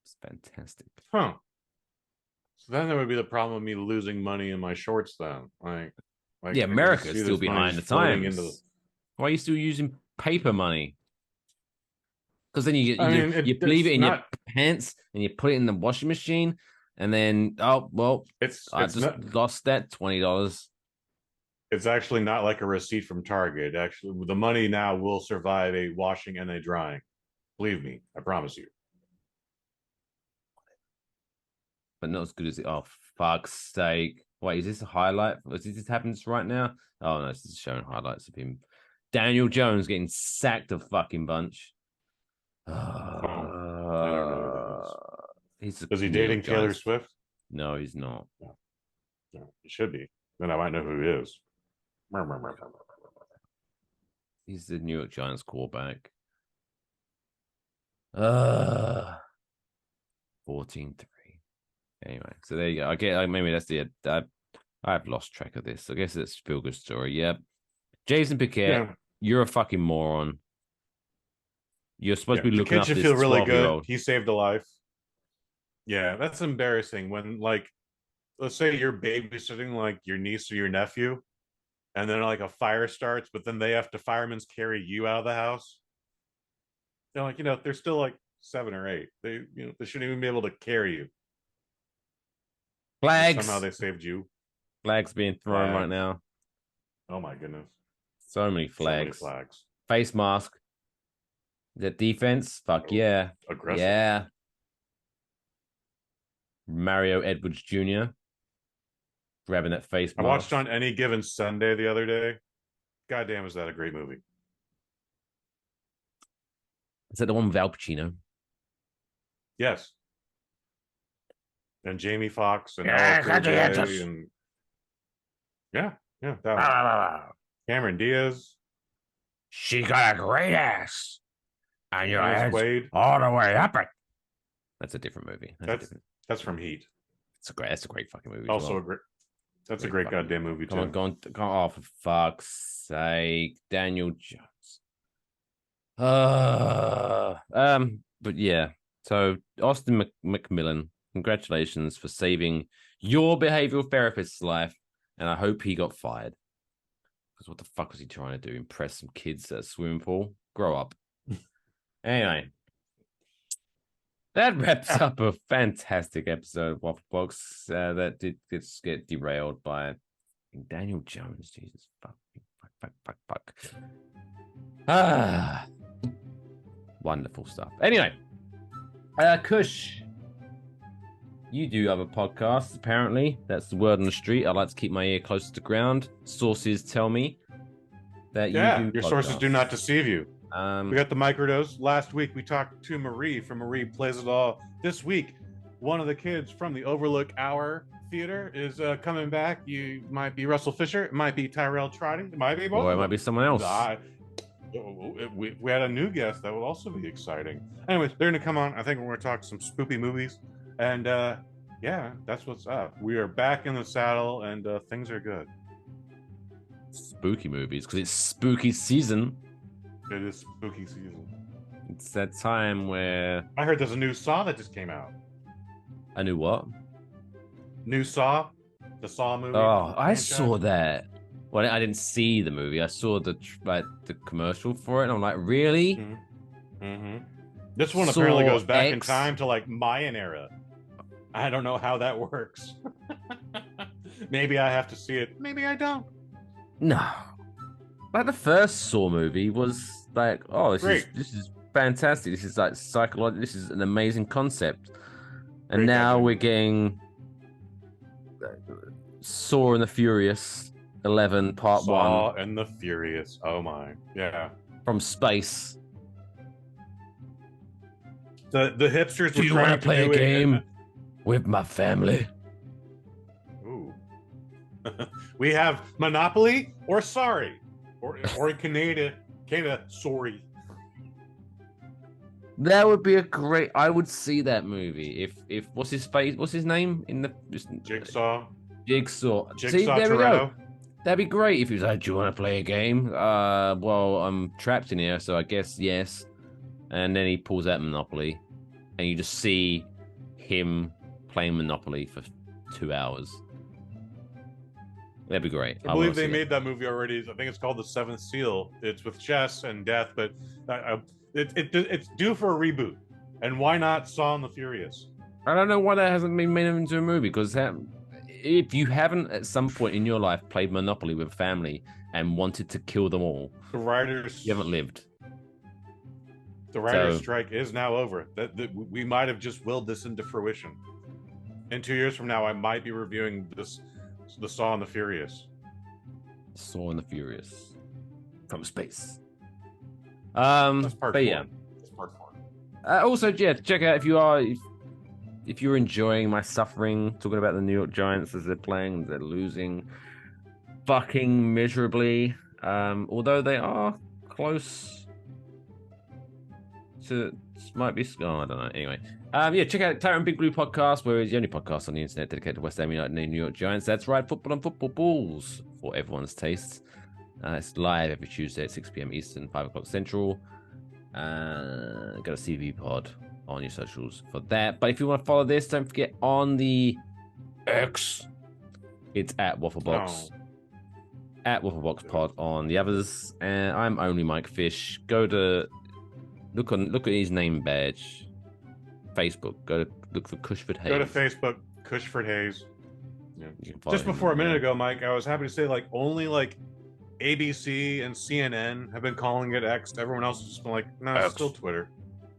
It's fantastic.
Huh. So then there would be the problem of me losing money in my shorts then. Like
yeah, America's still behind the times. Why are you still using paper money? Because then you leave it in your pants and you put it in the washing machine, and then I lost that $20.
It's actually not like a receipt from Target. Actually, the money now will survive a washing and a drying. Believe me, I promise you.
But not as good as it. Oh, fuck's sake. Wait, is this a highlight? Is this happens right now? Oh, no, this is showing highlights of him. Daniel Jones getting sacked a fucking bunch.
Is he dating Taylor Swift?
No, he's not.
No, he should be. Then I might know who he is.
He's the New York Giants quarterback. 14-3. Anyway, so there you go. Maybe that's the. I've lost track of this. I guess it's a feel good story. Yeah, Jason Piquet, you're a fucking moron. You're supposed to be looking up this 12-year-old.
Feel really good. He saved a life. Yeah, that's embarrassing when, like, let's say you're babysitting like your niece or your nephew, and then like a fire starts, but then they have to firemen's carry you out of the house. They're like, they're still like 7 or 8. They shouldn't even be able to carry you.
Flags.
Somehow they saved you.
Flags being thrown right now.
Oh my goodness.
So many flags.
So many flags.
Face mask. Is that defense? Fuck yeah.
Aggressive.
Yeah. Mario Edwards Jr. grabbing that face mask.
I watched on Any Given Sunday the other day. Goddamn, is that a great movie?
Is that the one with Al Pacino?
Yes. And Jamie Foxx and that one. Cameron Diaz.
She got a great ass, and your ass
Wade.
all the way up it.
That's a different movie.
That's from Heat.
That's a great fucking movie.
Also a great. That's a great goddamn movie too.
Come on, oh, for fuck's sake, Daniel Jones. But yeah. So Austin McMillan, congratulations for saving your behavioral therapist's life, and I hope he got fired. Because what the fuck was he trying to do? Impress some kids at a swimming pool? Grow up. Anyway. That wraps up a fantastic episode of Waffle Box that did get derailed by Daniel Jones. Jesus, fuck. Wonderful stuff. Anyway, Kush, you do have a podcast, apparently. That's the word on the street. I like to keep my ear close to the ground. Sources tell me that you do
your sources do not deceive you.
We
got the microdose. Last week we talked to Marie from Marie Plays It All. This week, one of the kids from the Overlook Hour theater is coming back. You might be Russell Fisher. It might be Tyrell Trotty. It might be both.
Or it
of
might
them.
be someone else.
We had a new guest that will also be exciting. Anyways, they're going to come on. I think we're going to talk some spoopy movies. And yeah, that's what's up. We are back in the saddle and things are good.
Spooky movies, because it's spooky season.
It is spooky season.
It's that time where...
I heard there's a new Saw that just came out.
A new what?
New Saw? The Saw movie?
Oh, I
franchise?
saw that. Well, I didn't see the movie. I saw the commercial for it, and I'm like, really?
Mm-hmm. Mm-hmm. This one apparently
Saw
goes back in
X.
time to like Mayan era. I don't know how that works. Maybe I have to see it. Maybe I don't.
No. Like the first Saw movie was like, oh, this is fantastic. This is like psychological. This is an amazing concept. And now we're getting Saw and the Furious 11 Part 1.
Saw and the Furious. Oh my. Yeah.
From space.
The hipsters
Do
were
you
trying
want to play a
do it
game with my family?
Ooh. We have Monopoly or Sorry. Or in Canada, Sorry.
That would be a great. I would see that movie if what's his name in the
Jigsaw.
Jigsaw.
Jigsaw
See, there we go.
Toretto.
That'd be great if he was like, "Do you want to play a game?" Well, I'm trapped in here, so I guess yes. And then he pulls out Monopoly, and you just see him playing Monopoly for 2 hours. That'd be great.
I believe they made that movie already. I think it's called The Seventh Seal. It's with chess and death, but it's due for a reboot. And why not Saw and the Furious?
I don't know why that hasn't been made into a movie, because if you haven't at some point in your life played Monopoly with family and wanted to kill them all,
The writers,
you haven't lived.
The writer's strike is now over. That we might have just willed this into fruition. In 2 years from now, I might be reviewing the Saw and the Furious.
Saw and the Furious from space.
That's part
but
4.
yeah.
That's part 4.
Also, yeah, check out if you're enjoying my suffering, talking about the New York Giants as they're playing, they're losing fucking miserably. Although they are close to might be. Oh, I don't know. Anyway, yeah, check out Tyrant Big Blue podcast, where it's the only podcast on the internet dedicated to West Ham United and the New York Giants. That's right, football and football balls for everyone's tastes. It's live every Tuesday at 6 p.m. Eastern, 5 o'clock Central. Go to CV Pod on your socials for that. But if you want to follow this, don't forget on the X, it's at Waffle Box. At Waffle Box Pod on the others. And I'm only Mike Fish. Go to look at his name badge. Facebook. Go to look for Cushford Hayes.
Go to Facebook, Cushford Hayes. Yeah. Just
him
before a minute
there.
ago, Mike, I was happy to say only ABC and CNN have been calling it X. Everyone else has just been like, no, it's still Twitter.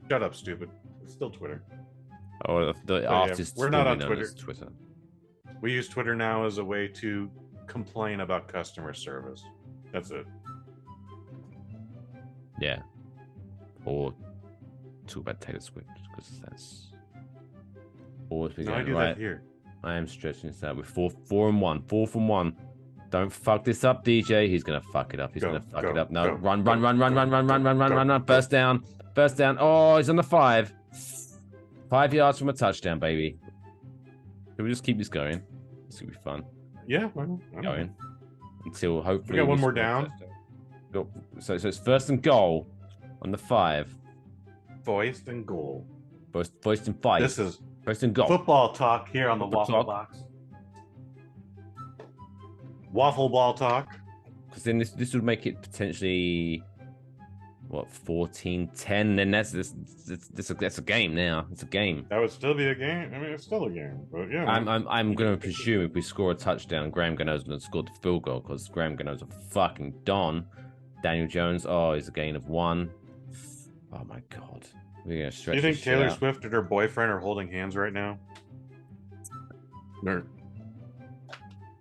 Shut up, stupid. It's still Twitter.
Oh, the artist.
we're not on
Twitter.
Twitter. We use Twitter now as a way to complain about customer service. That's it.
Yeah. Or talk about Taylor Swift, because that's always been
No, I do
right.
that here.
I am stretching this out with 4 from 1. Don't fuck this up, DJ. He's gonna fuck it up. He's gonna fuck it up. No, run. First down. Oh, he's on the 5. 5 yards from a touchdown, baby. Can we just keep this going? This will be fun.
Yeah,
Going until hopefully
we got one more
score a
down.
touchdown. So it's first and goal on the 5.
Voiced and goal.
First and 5.
This is
first and goal.
Football talk here on the
Football
Waffle
talk.
Box. Waffle ball talk.
Because then this would make it potentially 14-10. Then that's a game now. It's a game.
That would still be a game. I mean, it's still a game, but yeah.
I'm going to presume if we score a touchdown, Graham Gano's going to score the field goal, because Graham Gano's a fucking don. Daniel Jones, he's a gain of 1. Oh my god, we're going to stretch.
Do you think
this shit
Taylor
out.
Swift and her boyfriend are holding hands right now? No.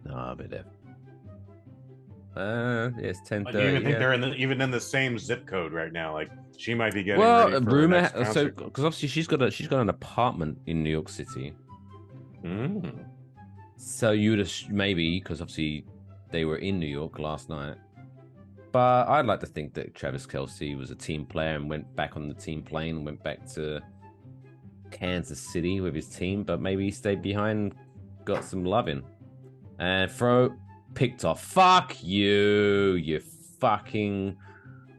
No, I bet that. It's 10:30.
Do you even think they're even in the same zip code right now? Like she might be getting
Well,
ready for her
rumor.
next
So
concert.
because obviously she's got an apartment in New York City. So you'd maybe, because obviously they were in New York last night. But I'd like to think that Travis Kelce was a team player and went back on the team plane and went back to Kansas City with his team. But maybe he stayed behind, got some loving. And throw picked off. Fuck you, you fucking...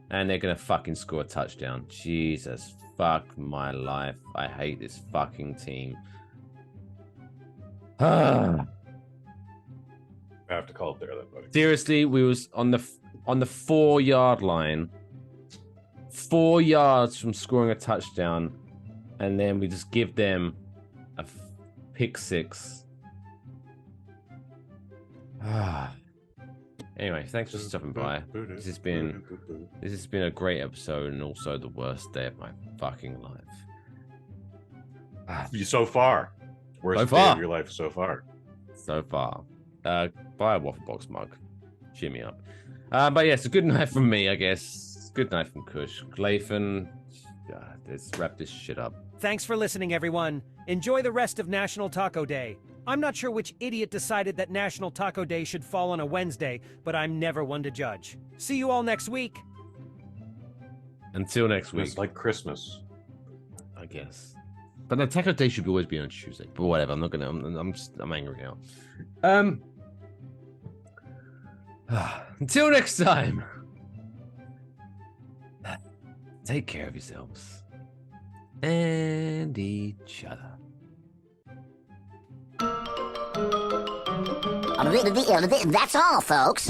And they're going to fucking score a touchdown. Jesus, fuck my life. I hate this fucking team. I
have to call it there, then, buddy.
Seriously, we was on the 4-yard line, 4 yards from scoring a touchdown, and then we just give them a pick six. Anyway, thanks for stopping by. This has been a great episode and also the worst day of my fucking life.
So far, worst day of your life so far.
So far, buy a Waffle Box mug. Cheer me up. But yes, a good night from me, I guess. Good night from Kush. Glathan, let's wrap this shit up.
Thanks for listening, everyone. Enjoy the rest of National Taco Day. I'm not sure which idiot decided that National Taco Day should fall on a Wednesday, but I'm never one to judge. See you all next week.
Until next week.
It's like Christmas,
I guess. But the Taco Day should always be on Tuesday. But whatever, I'm angry now. Until next time. Take care of yourselves. And each other.
That's all, folks.